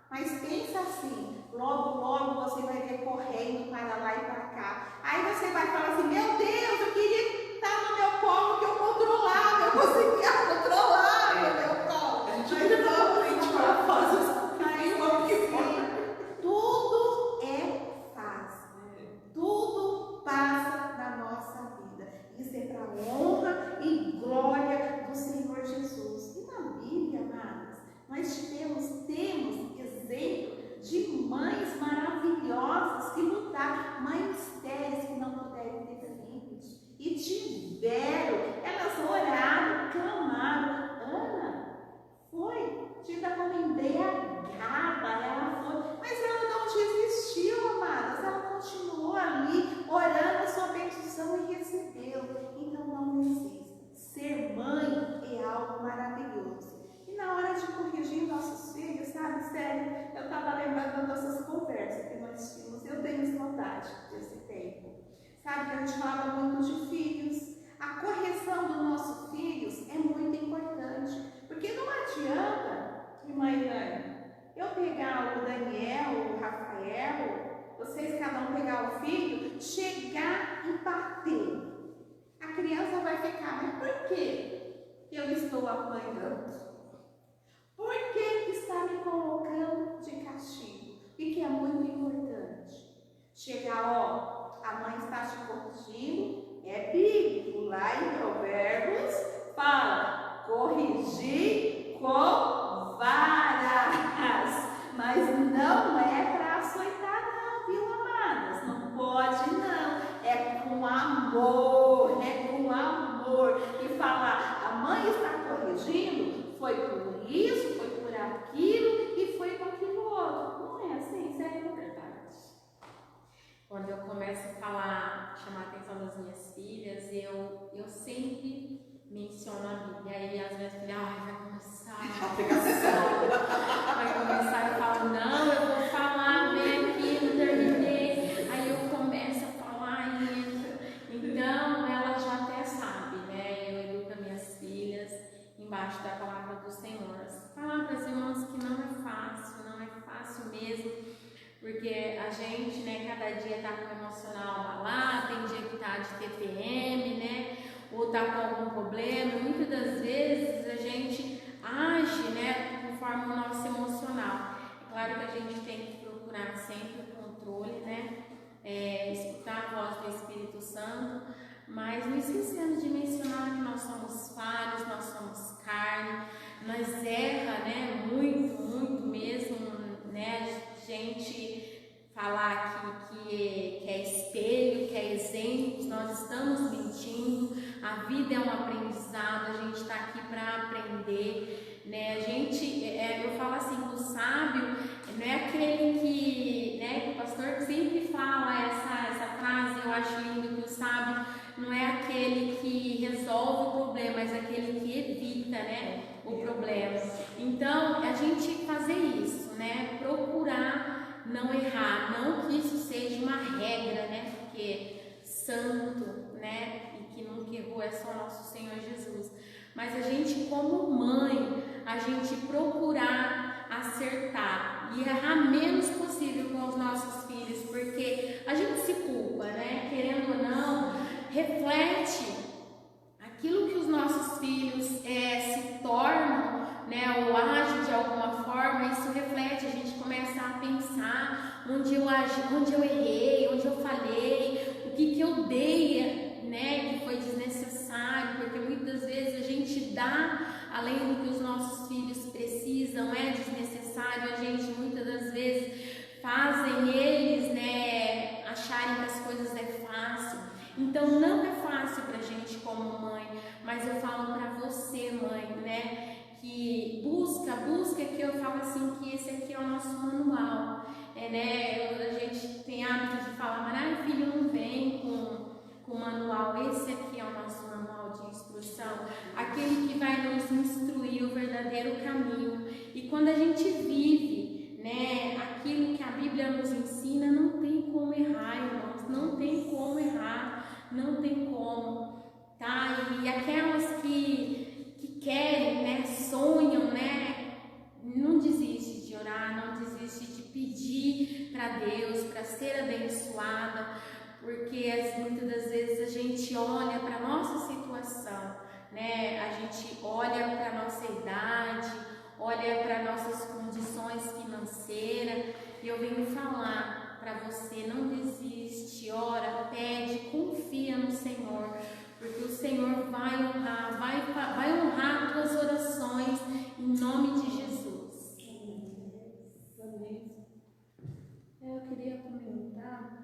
Mas pensa assim, logo, logo você vai ver correndo para lá e para cá. Aí você vai falar assim, meu Deus, eu queria estar no meu colo, que eu controlava, eu conseguia controlar no meu colo. A gente vai fazer tudo é fácil, tudo passa na nossa vida. Isso é para a honra e glória do Senhor Jesus. E na Bíblia, amadas, nós temos exemplo de mães maravilhosas que lutaram, mães estéreis que não puderam ter filhos e tiveram, elas oraram, clamaram. Ana foi tida como embriagada, ela foi, mas ela não desistiu, amadas, ela continuou ali orando a sua petição e recebeu. Então não desista. Ser mãe é algo maravilhoso. E na hora de corrigir nossos filhos, sabe, sério, eu estava lembrando das nossas conversas que nós tínhamos. Eu tenho saudade desse tempo. Sabe que a gente falava muito de filhos. A correção dos nossos filhos é muito importante. Porque não adianta, irmã Ilane, eu pegar o Daniel, o Rafael, vocês cada um pegar o filho, chegar e bater. A criança vai ficar, mas por que eu estou apanhando? Por que está me colocando de castigo? E que é muito importante. Chegar, ó, a mãe está te corrigindo, é bíblico. Lá em Provérbios fala, corrigir com varas. Mas não é para açoitar não, viu, amadas? Não pode não. É com amor, E falar, a mãe está corrigindo, foi por isso, foi por aquilo e foi com aquilo outro. Não é assim, isso é verdade. Quando eu começo a falar, chamar a atenção das minhas filhas, eu sempre menciono a Bíblia. Aí as minhas filhas, vai começar a pregação, vai começar, eu falo, não, eu vou falar, vem aqui, não terminei. Aí eu começo a falar isso. Então, ela já até sabe, né? Eu educo as minhas filhas embaixo da palavra do Senhor. porque a gente, né, cada dia tá com o emocional abalado, tem dia que tá de TPM, né, ou tá com algum problema. Muitas das vezes a gente age, né, conforme o nosso emocional. É claro que a gente tem que procurar sempre o controle, né, escutar a voz do Espírito Santo, mas não esquecendo de mencionar que nós somos falhos, nós somos carne, nós erra, né, muito, muito mesmo, né, gente falar que é espelho, que é exemplo, nós estamos mentindo. A vida é um aprendizado, a gente está aqui para aprender, né? A gente, eu falo assim, o sábio não é aquele que, né, que o pastor sempre fala essa frase, eu acho lindo, que o sábio não é aquele que resolve o problema, mas aquele que evita, né, o problema. Então, a gente fazer isso, né, procurar não errar, não que isso seja uma regra, né, porque santo, né, e que nunca errou é só nosso Senhor Jesus, mas a gente como mãe, a gente procurar acertar e errar menos possível com os nossos filhos, porque a gente se culpa, né, querendo ou não, reflete aquilo que os nossos filhos se tornam, né, ou agem de alguma forma. Isso reflete, a gente começa a pensar onde eu agi, onde eu errei, onde eu falei, o que eu dei, né, que foi desnecessário, porque muitas vezes a gente dá além do que os nossos filhos precisam, é desnecessário, a gente muitas das vezes fazem eles, né, acharem que as coisas é fácil. Então não é fácil pra gente como mãe, mas eu falo pra você, mãe, né, que busca, que eu falo assim, que esse aqui é o nosso manual, né, a gente tem hábito de falar, mas filho, não vem com manual, esse aqui é o nosso manual de instrução, aquele que vai nos instruir o verdadeiro caminho. E quando a gente vive, né, aquilo que a Bíblia nos ensina, não tem como errar, irmãos, não tem como errar, não tem como, tá? E aquelas que querem, né, sonham, né, não desiste de orar, não desiste de pedir para Deus, para ser abençoada, porque muitas das vezes a gente olha para a nossa situação, né, a gente olha para a nossa idade, olha para nossas condições financeiras, e eu venho falar para você, não desiste, ora, pede, confia no Senhor, porque o Senhor vai honrar, vai honrar as tuas orações em nome de Jesus. Amém. Eu queria comentar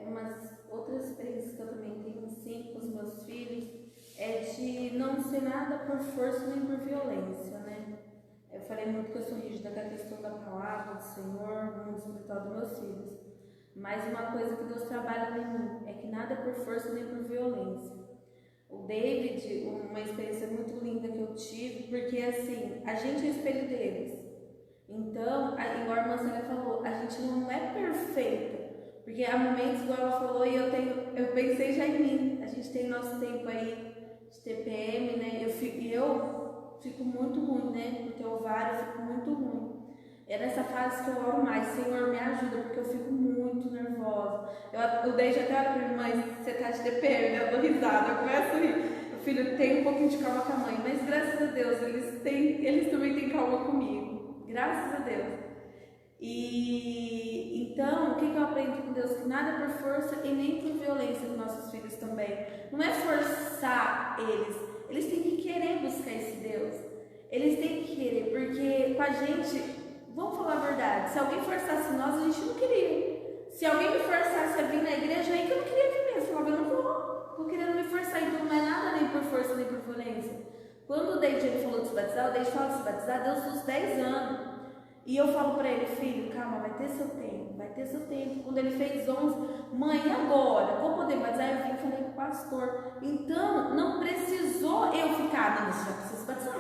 umas outras experiências que eu também tenho assim com os meus filhos, é de não ser nada por força nem por violência, né? Eu falei muito que eu sou rígida com a questão da palavra do Senhor, no mundo espiritual dos meus filhos. Mas uma coisa que Deus trabalha em mim é que nada por força nem por violência. O David, uma experiência muito linda que eu tive, porque assim, a gente é espelho deles. Então, igual a irmã Célia falou, a gente não é perfeita. Porque há momentos, igual ela falou, e eu pensei já em mim. A gente tem nosso tempo aí de TPM, né? Eu fico muito ruim, né? No teu ovário, eu fico muito ruim. É nessa fase que eu oro mais, Senhor, me ajuda, porque eu fico muito nervosa. Eu dei já até a minha mãe, você tá de TPM, né? Eu dou risada, eu começo a rir. O filho tem um pouquinho de calma com a mãe, mas graças a Deus, eles também têm calma comigo. Graças a Deus. E então, o que eu aprendo com Deus? Que nada por força e nem por violência dos nossos filhos também. Não é forçar eles têm que querer buscar esse Deus. Eles têm que querer, porque com a gente, vamos falar a verdade, se alguém forçasse nós, a gente não queria. Se alguém me forçasse a vir na igreja, aí que eu não queria vir mesmo. Eu falava, eu não vou querendo me forçar, então não é nada nem por força nem por violência. Quando o David falou de se batizar, o David fala de se batizar desde os 10 anos. E eu falo para ele, filho, calma, vai ter seu tempo, vai ter seu tempo. Quando ele fez 11, mãe, agora? Vou poder batizar? Eu vim e falei com o pastor. Então, não precisou eu ficar, não, você já precisa se batizar.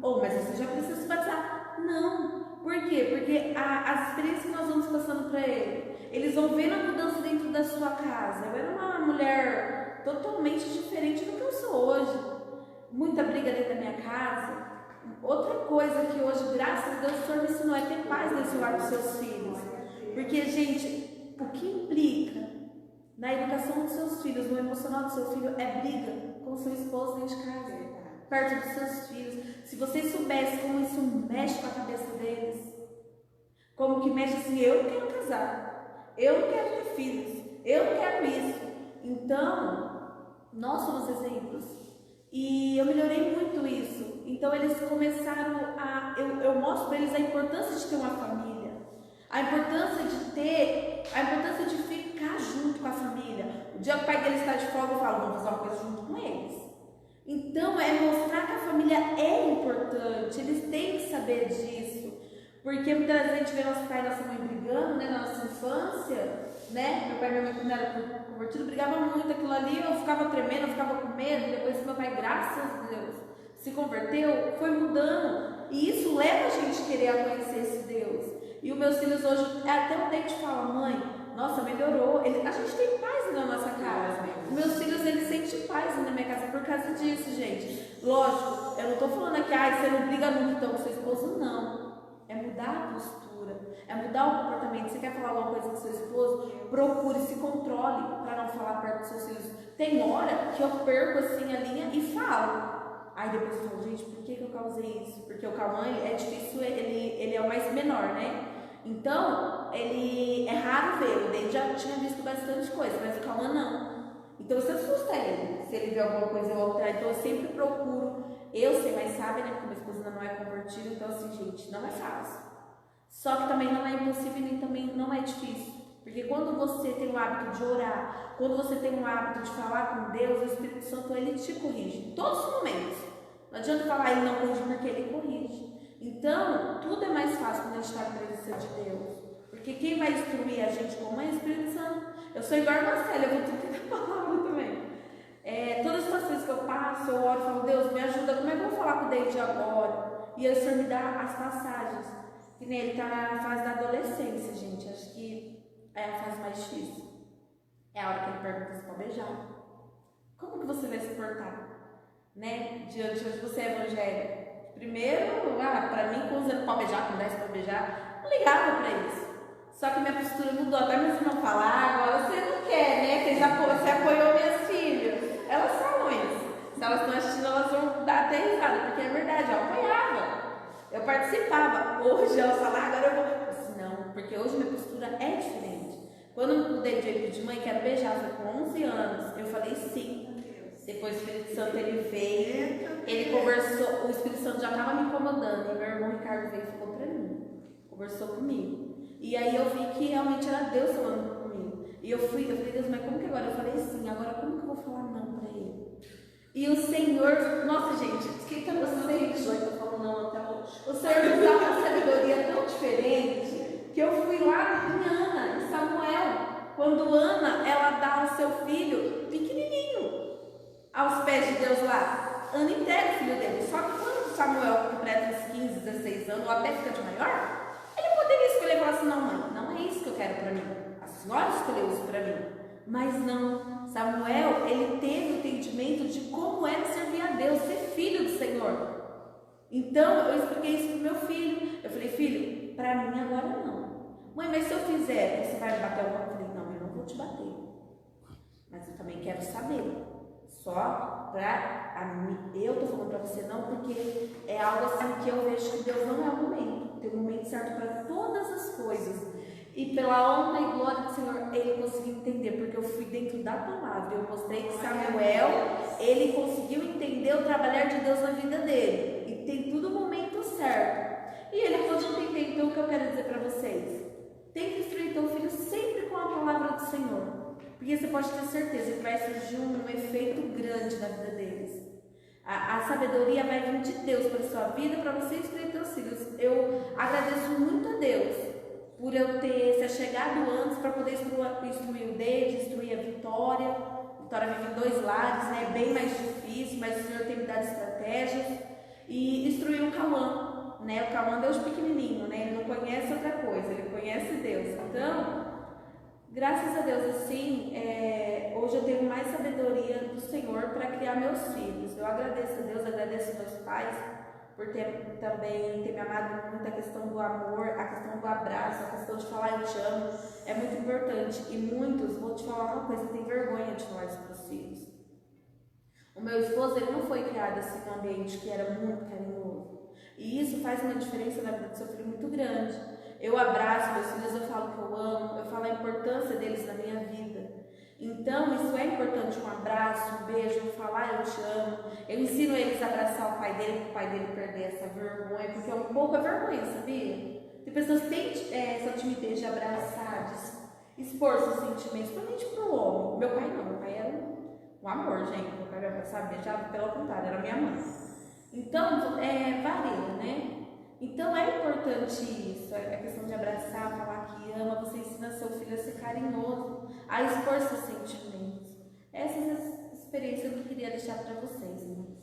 Ou, mas você já precisa se batizar. Não. Por quê? Porque as experiências que nós vamos passando para eles vão vendo a mudança dentro da sua casa. Eu era uma mulher totalmente diferente do que eu sou hoje. Muita briga dentro da minha casa. Outra coisa que hoje, graças a Deus, o Senhor me ensinou é ter paz nesse lar dos seus filhos. gente, o que implica na educação dos seus filhos, no emocional do seu filho, é briga com o seu esposo dentro de casa, perto dos seus filhos. Se vocês soubessem como isso mexe com a cabeça deles, como que mexe assim, eu não quero casar, eu não quero ter filhos, eu não quero isso. Então, nós somos exemplos. E eu melhorei muito isso. Então eles começaram a... Eu mostro para eles a importância de ter uma família, a importância de ficar junto com a família. O dia que o pai deles está de folga, eu falo, vamos fazer uma coisa junto com eles. Então é mostrar que a família é importante, eles têm que saber disso. Porque muitas vezes a gente vê nosso pai e nossa mãe brigando, né, na nossa infância, né? Meu pai e minha mãe, quando era convertido, brigavam muito. Aquilo ali eu ficava tremendo, eu ficava com medo. Depois que meu pai, graças a Deus, se converteu, foi mudando. E isso leva a gente a querer conhecer esse Deus. E os meus filhos hoje, até o Dente fala, mãe, nossa, melhorou. A gente tem paz na nossa casa. Os meus filhos, eles sentem paz na minha casa por causa disso, gente. Lógico, eu não estou falando aqui, você não briga nunca então com seu esposo, não. É mudar a postura, é mudar o comportamento. Você quer falar alguma coisa com seu esposo? Procure, se controle para não falar perto dos seus filhos. Tem hora que eu perco assim a linha e falo. Aí depois eu falo, gente, por que eu causei isso? Porque o Cauã é difícil, ele é o mais menor, né? Então, ele é raro ver. Ele já tinha visto bastante coisa, mas o Cauã não. Então isso assusta ele, se ele vê alguma coisa ou outra. Então eu sempre procuro. Eu sei, mas sabe, né? Porque minha esposa ainda não é convertida, então assim, gente, não é fácil. Só que também não é impossível e também não é difícil. Porque quando você tem o hábito de orar, quando você tem o hábito de falar com Deus, o Espírito Santo, ele te corrige em todos os momentos. Não adianta falar ele não corrige, porque ele corrige. Então, tudo é mais fácil quando a gente está na presença de Deus. Porque quem vai instruir a gente como é o Espírito Santo. Eu sou igual a Marcela, eu vou ter a palavra também. Todas as situações que eu passo, eu oro e falo, Deus, me ajuda, como é que eu vou falar com o David agora? E o Senhor me dá as passagens. Que nem ele está na fase da adolescência, gente. Acho que é a fase mais difícil. É a hora que ele pergunta se pode beijar. Como que você vai se portar? Né? Diante de você é evangélico. Primeiro, para mim, com 0 pode beijar, com 10 pode beijar, não ligava para isso. Só que minha postura mudou. Até meus irmãos falar, agora você não quer, né? Você apoiou minhas filhas. Elas falam isso. Se elas estão assistindo, elas vão dar até risada, porque é verdade, eu apoiava. Eu participava. Hoje elas falam, agora eu vou. Eu disse, não, porque hoje minha postura é diferente. Quando o David veio de mãe, quero beijar, foi com 11 anos, eu falei sim. Depois o Espírito Santo ele veio, ele conversou, o Espírito Santo já estava me incomodando, e meu irmão Ricardo veio e falou para mim, conversou comigo. E aí eu vi que realmente era Deus falando comigo. E eu falei, Deus, mas como que agora? Eu falei sim, agora como que eu vou falar não para ele? E o Senhor, nossa gente, que vocês, eu tô falando não até hoje. O Senhor nos dá uma sabedoria tão diferente, que eu fui lá em Ana, em Samuel, quando Ana, ela dá o seu filho pequenininho aos pés de Deus lá. Ana entrega o filho dele. Só que quando Samuel completa uns 15, 16 anos, ou até fica de maior, ele poderia escolher e falar assim, não mãe, não é isso que eu quero para mim. A senhora escolheu isso para mim. Mas não, Samuel, ele teve o entendimento de como era servir a Deus, ser filho do Senhor. Então, eu expliquei isso para o meu filho. Eu falei, filho, para mim agora não. Mãe, mas se eu fizer, você vai me bater alguma coisa? Eu falei, não, eu não vou te bater. Mas eu também quero saber. Só para eu tô falando para você não, porque é algo assim que eu vejo que Deus não é o momento. Tem um momento certo para todas as coisas. E pela honra e glória do Senhor, ele conseguiu entender, porque eu fui dentro da palavra. Eu mostrei que Samuel, ele conseguiu entender o trabalhar de Deus na vida dele. E tem tudo o momento certo. E ele pôde entender. Então o que eu quero dizer para vocês? Tem que instruir teu filho sempre com a palavra do Senhor. Porque você pode ter certeza que vai surgir um efeito grande na vida deles. A sabedoria vai vir de Deus para a sua vida, para você instruir teus filhos. Eu agradeço muito a Deus por eu ter se chegado antes para poder instruir o David, instruir a Vitória. A Vitória vive em 2 lares, né? É bem mais difícil, mas o Senhor tem me dado estratégias. E instruir o Cauã, né? O Cauã é Deus pequenininho, né? Ele não conhece outra coisa, ele conhece Deus. Então, graças a Deus, assim, hoje eu tenho mais sabedoria do Senhor para criar meus filhos. Eu agradeço a Deus, agradeço meus pais por também ter me amado muito, a questão do amor, a questão do abraço, a questão de falar eu te amo. é muito importante. E muitos, vou te falar uma coisa, tem vergonha de falar isso para os filhos. O meu esposo, ele não foi criado assim num ambiente que era muito carinhoso. E isso faz uma diferença na vida do seu filho muito grande. Eu abraço meus filhos, eu falo que eu amo, eu falo a importância deles na minha vida. Então, isso é importante, um abraço, um beijo, eu falar eu te amo. Eu ensino eles a abraçar o pai dele, para o pai dele perder essa vergonha, porque é um pouco a vergonha, sabia? Tem pessoas que têm essa timidez de abraçar, de expor seus sentimentos, principalmente para o homem. Meu pai não, meu pai era um amor, gente. Meu pai me abraçava, beijava, pelo contrário, era minha mãe. Então, varia, né? Então é importante isso, a questão de abraçar, falar que ama, você ensina seu filho a ser carinhoso, a expor seus sentimentos. Essas experiências que eu queria deixar para vocês, irmãos.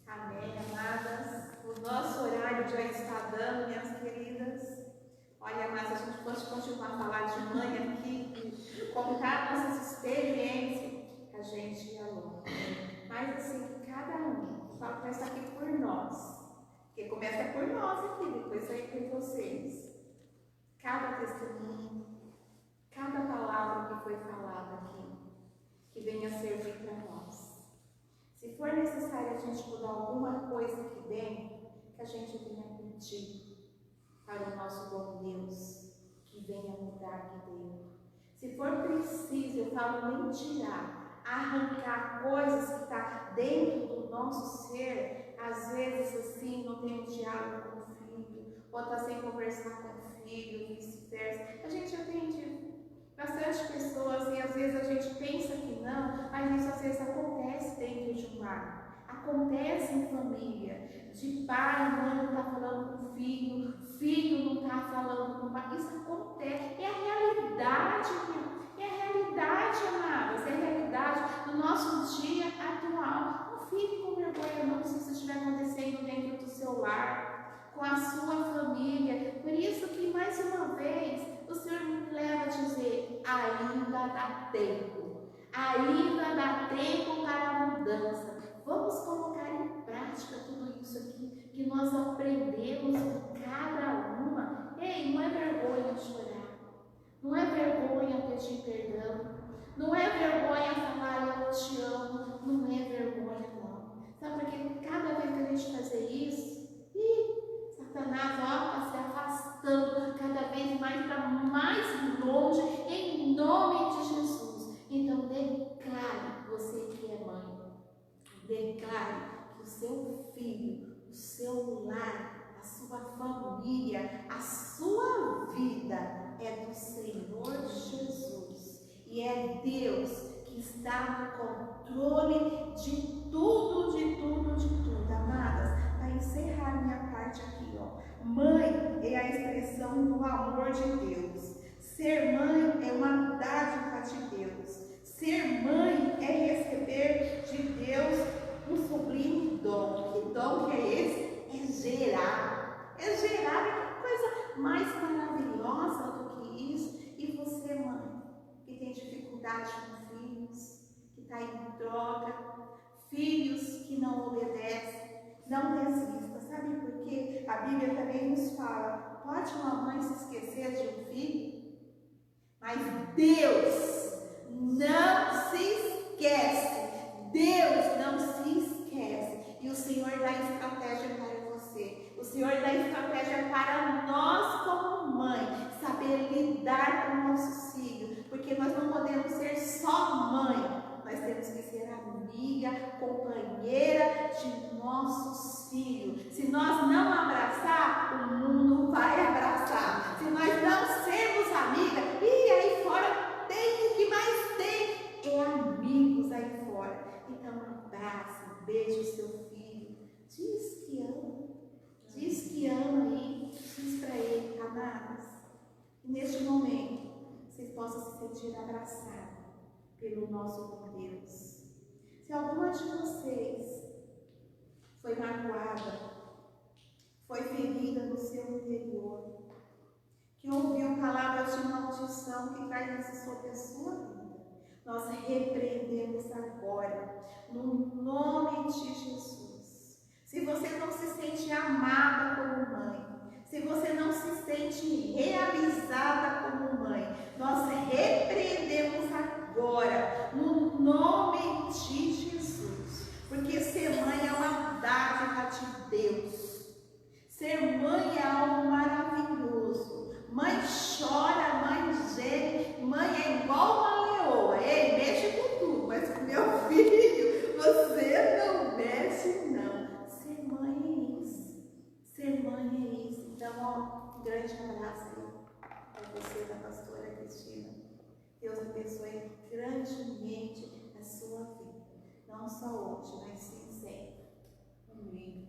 Amém, amadas. O nosso horário já está dando, minhas queridas. Olha, amadas, a gente pode continuar a falar de mãe aqui, contar nossas experiências, a gente ia longe. Mas assim, cada um, o papo está aqui por nós. Porque começa por nós aqui, depois aí por vocês. Cada testemunho, cada palavra que foi falada aqui, que venha servir para nós. Se for necessário a gente mudar alguma coisa aqui dentro, que a gente venha pedir para o nosso bom Deus, que venha mudar aqui dentro. Se for preciso, eu falo nem tirar, arrancar coisas que estão dentro do nosso ser. Às vezes, assim, não tem um diálogo com o filho, ou está sem conversar com o filho, vice-versa. A gente atende bastante pessoas e às vezes a gente pensa que não, mas isso às vezes acontece dentro de um lar. Acontece em família, de pai, mãe não está falando com o filho não está falando com o pai. Isso acontece, é a realidade, é a realidade, amadas, é a realidade do nosso dia atual. Fique com vergonha não se isso estiver acontecendo dentro do seu lar, com a sua família. Por isso que, mais uma vez, o Senhor me leva a dizer, ainda dá tempo. Ainda dá tempo para a mudança. Vamos colocar em prática tudo isso aqui, que nós aprendemos com cada uma. Ei, não é vergonha chorar. Não é vergonha pedir perdão. Não é vergonha falar eu te amo. Não é vergonha, não. Sabe, porque cada vez que a gente fazer isso, Satanás está se afastando cada vez mais para mais longe, em nome de Jesus. Então, declare, você que é mãe, declare que o seu filho, o seu lar, a sua família, a sua vida é do Senhor Jesus. E é Deus que está no controle de tudo, amadas. Para encerrar minha parte aqui, ó. Mãe é a expressão do amor de Deus. Ser mãe é uma dádiva de Deus. Ser mãe é receber de Deus um sublime dom. Que dom que é esse? É gerar. É gerar, que coisa mais maravilhosa do que isso. E você, mãe, que tem dificuldade com filhos, que está em droga, filhos que não obedecem, não desista. Sabe por quê? A Bíblia também nos fala, pode uma mãe se esquecer de um filho? Mas Deus não se esquece. Deus não se esquece. E o Senhor dá estratégia para você. O Senhor dá estratégia para nós como mãe, saber lidar com nossos filhos. Porque nós não podemos ser só mãe. Nós temos que ser amiga, companheira de nossos filhos. Se nós não abraçar, o mundo vai abraçar. Se nós não sermos amigas, e aí fora tem o que mais tem, é amigos aí fora. Então abraça, beije o seu filho, diz que ama aí, diz para ele, amadas, neste momento, vocês possam se sentir abraçados pelo nosso bom Deus. Se alguma de vocês foi magoada, foi ferida no seu interior, que ouviu palavras de maldição que caem sobre a sua vida, nós repreendemos agora, no nome de Jesus. Se você não se sente amada como mãe, se você não se sente realizada como mãe, nós grandemente a sua vida. Não só hoje, mas sim sempre. Amém.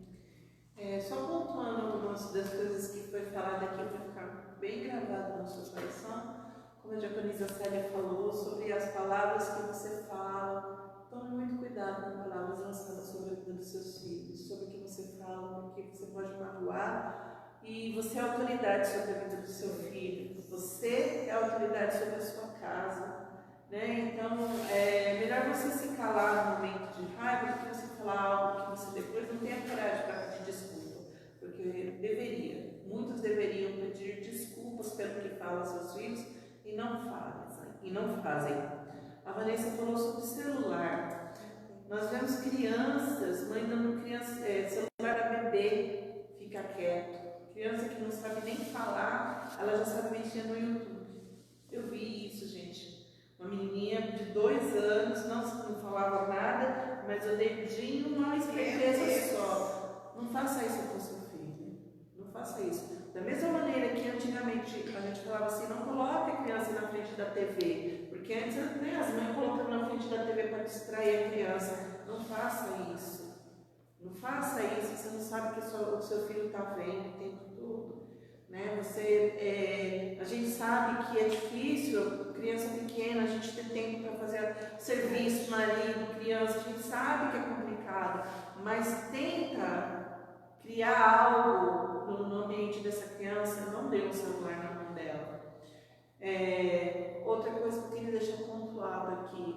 Só pontuando algumas das coisas que foi falado aqui para ficar bem gravado no seu coração, como a diaconisa Célia falou, sobre as palavras que você fala. Tome muito cuidado com palavras lançadas sobre a vida dos seus filhos, sobre o que você fala, porque você pode magoar. E você é autoridade sobre a vida do seu filho. Você é autoridade sobre a sua casa. Né? Então, é melhor você se calar no momento de raiva do que você falar algo que você depois não tenha coragem para pedir desculpa. Porque muitos deveriam pedir desculpas pelo que falam aos seus filhos e não fazem. A Vanessa falou sobre celular. Nós vemos crianças, mãe dando celular a bebê, fica quieto. Criança que não sabe nem falar, ela já sabe mexer no YouTube. Eu vi isso, gente. Uma menininha de 2 anos, não falava nada, mas o dedinho, uma esperteza só. Não faça isso com o seu filho. Não faça isso. Da mesma maneira que antigamente a gente falava assim, não coloque a criança na frente da TV. Porque antes, né, as mães colocavam na frente da TV para distrair a criança. Não faça isso. Não faça isso. Você não sabe que o seu filho está vendo o tempo todo. Né? A gente sabe que é difícil, criança pequena, a gente tem tempo para fazer serviço, marido, criança, a gente sabe que é complicado, mas tenta criar algo no ambiente dessa criança, não dê um celular na mão dela. Outra coisa que eu queria deixar pontuado aqui,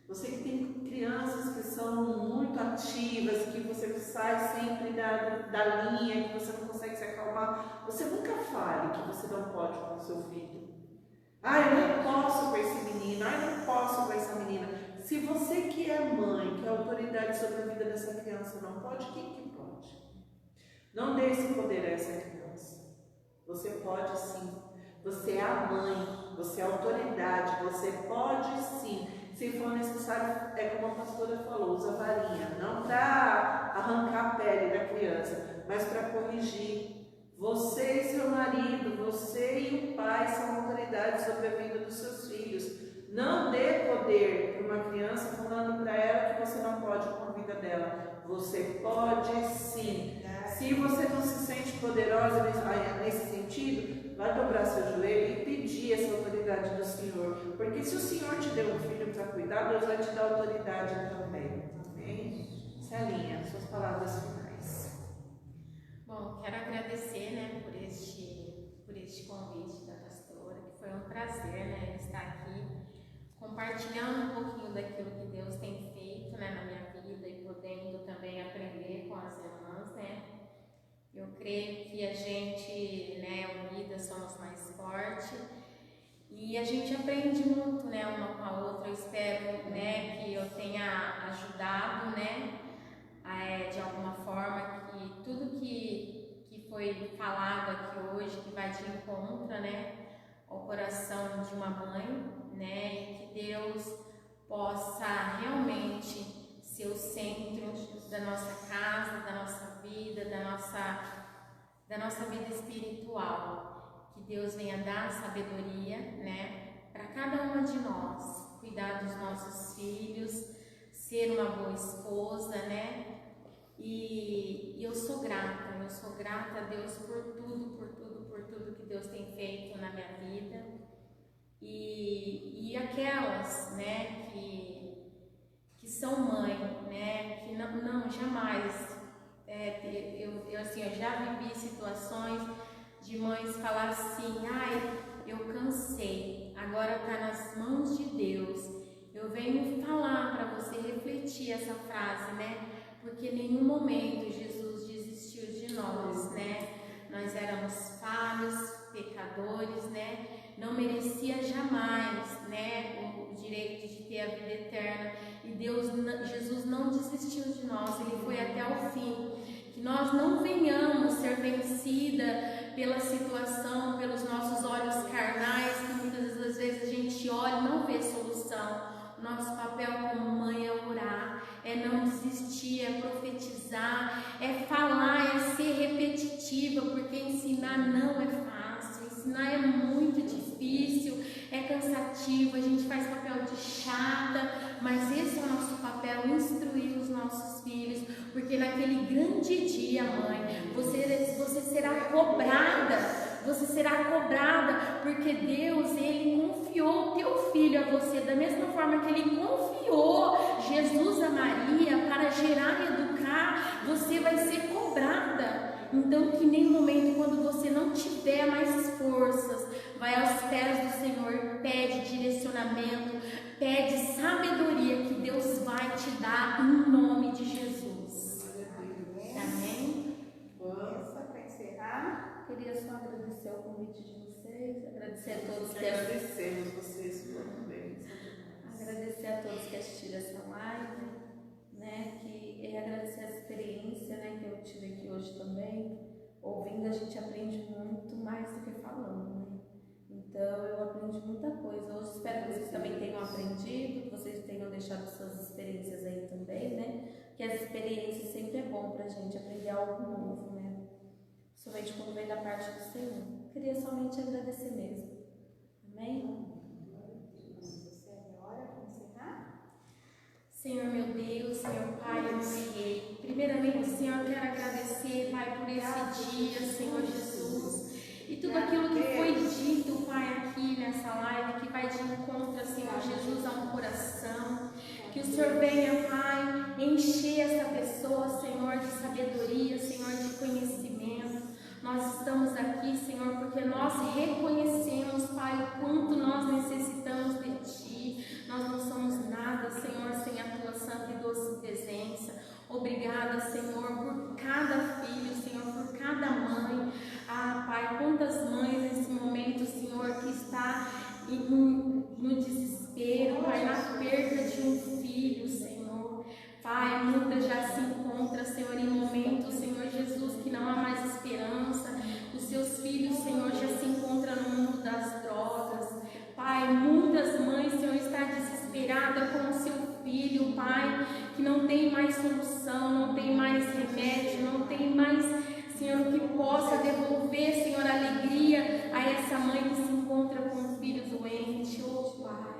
você que tem crianças que são muito ativas, que você sai sempre da linha, que você não consegue se acalmar, você nunca fale que você não pode com o seu filho. Eu não posso com esse menino, eu não posso com essa menina. Se você que é mãe, que é autoridade sobre a vida dessa criança não pode, quem que pode? Não dê esse poder a essa criança. Você pode sim. Você é a mãe, você é a autoridade, você pode sim. Se for necessário, como a pastora falou, usa varinha, não para arrancar a pele da criança, mas para corrigir. Você e seu marido, você e o pai são autoridades sobre a vida dos seus filhos. Não dê poder para uma criança falando para ela que você não pode com a vida dela. Você pode sim. Se você não se sente poderosa nesse sentido, vai dobrar seu joelho e pedir essa autoridade do Senhor. Porque se o Senhor te deu um filho para cuidar, Deus vai te dar autoridade também. Amém? Celinha, suas palavras finais. Bom, quero agradecer, né, por este convite da pastora, que foi um prazer, né, estar aqui compartilhando um pouquinho daquilo que Deus tem feito, né, na minha vida e podendo também aprender com as irmãs, né. Eu creio que a gente, né, unida somos mais fortes e a gente aprende muito, né, uma com a outra. Eu espero, né, que eu tenha ajudado, né, de alguma forma, que tudo que foi falado aqui hoje, que vai de encontro, né, ao coração de uma mãe, né, e que Deus possa realmente ser o centro da nossa casa, da nossa vida, da nossa vida espiritual. Que Deus venha dar sabedoria, né, para cada uma de nós, cuidar dos nossos filhos, ser uma boa esposa, né? E eu sou grata a Deus por tudo que Deus tem feito na minha vida. E aquelas, né, que são mãe, né, que não jamais, eu já vivi situações de mães falar assim, eu cansei, agora está nas mãos de Deus. Eu venho falar para você refletir essa frase, né, porque em nenhum momento Jesus desistiu de nós, né, nós éramos falhos, pecadores, né, não merecia jamais, né, o direito de ter a vida eterna, e Jesus não desistiu de nós, Ele foi até o fim. Que nós não venhamos ser vencida pela situação, pelos nossos olhos carnais, que muitas das vezes a gente olha e não vê solução. Nosso papel como mãe é orar, é não desistir, é profetizar, é falar, é ser repetitiva, porque ensinar não é fácil, ensinar é muito difícil, é cansativo, a gente faz papel de de dia, mãe, você será cobrada, porque Deus, Ele confiou o teu filho a você, da mesma forma que Ele confiou Jesus a Maria para gerar e educar, você vai ser cobrada. Então, que nem momento, quando você não tiver mais forças, vai aos pés do Senhor, pede direcionamento, pede sabedoria, que Deus vai te dar em nome de Jesus. Amém? Só para encerrar. Queria só agradecer o convite de vocês, agradecer a todos que Agradecemos vocês por bem. agradecer a todos que assistiram essa live, né? E agradecer a experiência, né, que eu tive aqui hoje também. Ouvindo, a gente aprende muito mais do que falando, né? Então eu aprendi muita coisa. Hoje espero que vocês também tenham aprendido, que vocês tenham deixado suas experiências aí também, né? Que as experiências sempre é bom pra gente aprender algo novo, né? Somente quando vem da parte do Senhor. Queria somente agradecer mesmo. Amém? Senhor meu Deus, Senhor Pai, eu Rei. Primeiramente, Senhor, eu quero agradecer, Pai, por esse dia, Senhor Jesus. E tudo aquilo que foi dito, Pai, aqui nessa live, que vai de encontro, Senhor Jesus, a um coração. Que o Senhor venha, Pai, encher essa pessoa, Senhor, de sabedoria, Senhor, de conhecimento. Nós estamos aqui, Senhor, porque nós reconhecemos, Pai, o quanto nós necessitamos de Ti. Nós não somos nada, Senhor, sem a Tua santa e doce presença. Obrigada, Senhor, por cada filho, Senhor, por cada mãe. Ah, Pai, quantas mães nesse momento, Senhor, que está no desespero, Pai, na perda de um filho, Senhor. Pai, muitas já se encontram, Senhor, em momentos, Senhor Jesus, que não há mais esperança. Os seus filhos, Senhor, já se encontram no mundo das drogas. Pai, muitas mães, Senhor, estão desesperadas com o seu filho, Pai, que não tem mais solução, não tem mais remédio, não tem mais, Senhor, que possa devolver, Senhor, alegria a essa mãe que se encontra com um filho doente. Oh, Pai.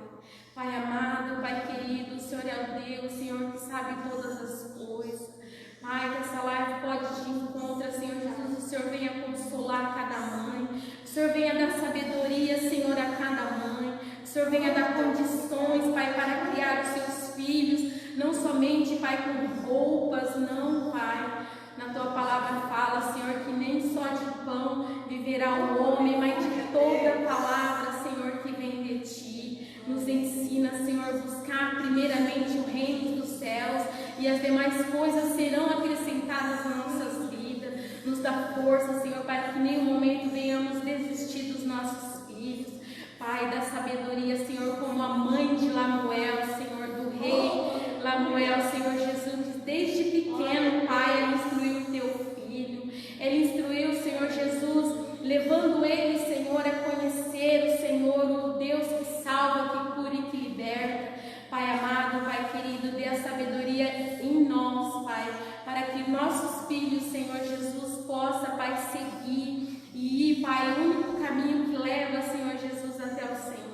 Pai amado, Pai querido, o Senhor é o Deus, Senhor, que sabe todas as coisas. Pai, que essa live pode te encontrar, Senhor Jesus, o Senhor venha consolar cada mãe, o Senhor venha dar sabedoria, Senhor, a cada mãe, o Senhor venha dar condições, Pai, para criar os seus filhos, não somente, Pai, com roupas, não, Pai. Na Tua palavra fala, Senhor, que nem só de pão viverá o homem, mas de toda palavra, Senhor, que vem de Ti. Nos ensina, Senhor, a buscar primeiramente o reino dos céus e as demais coisas serão acrescentadas nas nossas vidas. Nos dá força, Senhor, para que em nenhum momento venhamos desistir dos nossos filhos. Pai, dá sabedoria, Senhor, como a mãe de Lamuel, Senhor, do rei Lamuel, Senhor Jesus, que desde pequeno, Pai, ela instruiu o Teu filho. Ela instruiu, Senhor Jesus, levando ele, Senhor, a conhecer o Senhor, o Deus que salva, que cura e que liberta. Pai amado, Pai querido, dê a sabedoria em nós, Pai, para que nossos filhos, Senhor Jesus, possa, Pai, seguir e ir, Pai, o único caminho que leva, Senhor Jesus, até o Senhor.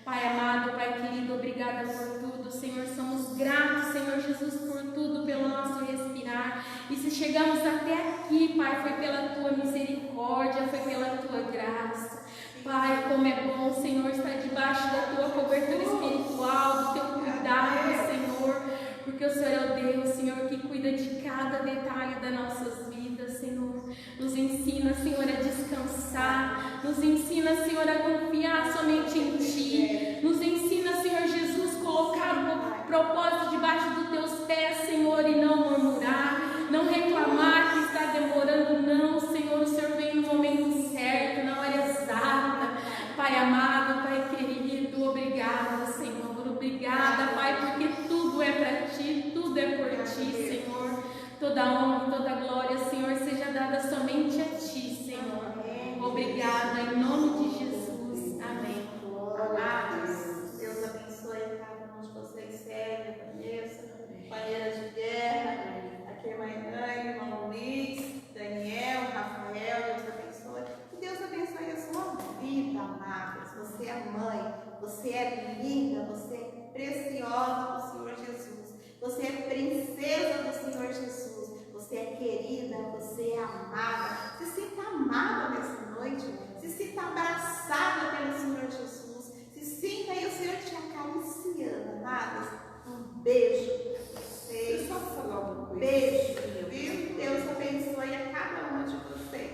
Pai amado, Pai querido, obrigada por tudo, Senhor, somos gratos, Senhor Jesus, por tudo, pelo nosso respirar, e se chegamos até aqui, Pai, foi pela Tua misericórdia, foi pela Tua graça. Pai, como é bom, Senhor, estar debaixo da Tua cobertura espiritual, do Teu cuidado, Senhor, porque o Senhor é o Deus, Senhor, que cuida de cada detalhe das nossas vidas, Senhor. Nos ensina, Senhor, a descansar, nos ensina, Senhor, a confiar somente em Ti, nos ensina, Senhor Jesus, colocar o propósito debaixo dos Teus pés, Senhor, e não murmurar, não reclamar que está demorando, não, Senhor, o Senhor vem no momento certo, na hora exata. Pai amado, Pai querido, obrigada, Senhor, obrigada, Pai, porque tudo é para Ti, tudo é por Ti, Senhor. Toda honra e toda glória, Senhor, seja dada somente a Ti, Senhor. Obrigada, em nome de Jesus. Amém. Amados, Deus abençoe cada um de vocês, Célia, Vanessa, companheiras de guerra, aqui a irmã Elaine, irmão Luiz, Daniel, Rafael, Deus abençoe. Que Deus abençoe a sua vida, amados. Você é mãe, você é linda, você é preciosa do Senhor Jesus. Você é princesa do Senhor Jesus. você é querida, você é amada. Se sinta amada nessa noite, se sinta abraçada pelo Senhor Jesus, se sinta aí o Senhor te acariciando, amadas. Um beijo para vocês. Só falar uma coisa. Beijo, viu? Deus abençoe a cada uma de vocês.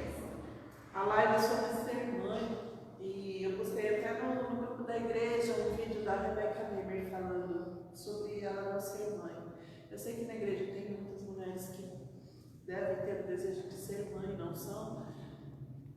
A live é sobre ser mãe, e eu postei até no grupo da igreja um vídeo da Rebeca Nemer falando sobre ela não ser mãe. Eu sei que na igreja tem muitas mulheres que devem ter o desejo de ser mãe, não são.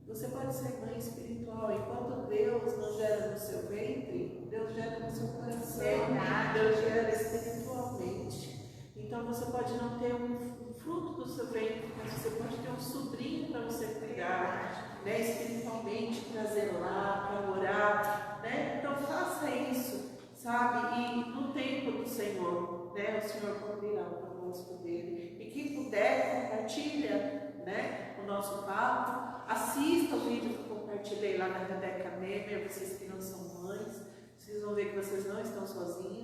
Você pode ser mãe espiritual, enquanto Deus não gera no seu ventre, Deus gera no seu coração. Verdade. Deus gera espiritualmente. Então você pode não ter um fruto do seu ventre, mas você pode ter um sobrinho para você cuidar, né, espiritualmente, para zelar, para orar, né? Então faça isso, sabe? E no tempo do Senhor, né, o Senhor cumprirá o propósito dele. E quem puder, compartilha, né, o nosso papo, assista o vídeo que eu compartilhei lá na Rebeca Nemer, vocês que não são mães, vocês vão ver que vocês não estão sozinhos.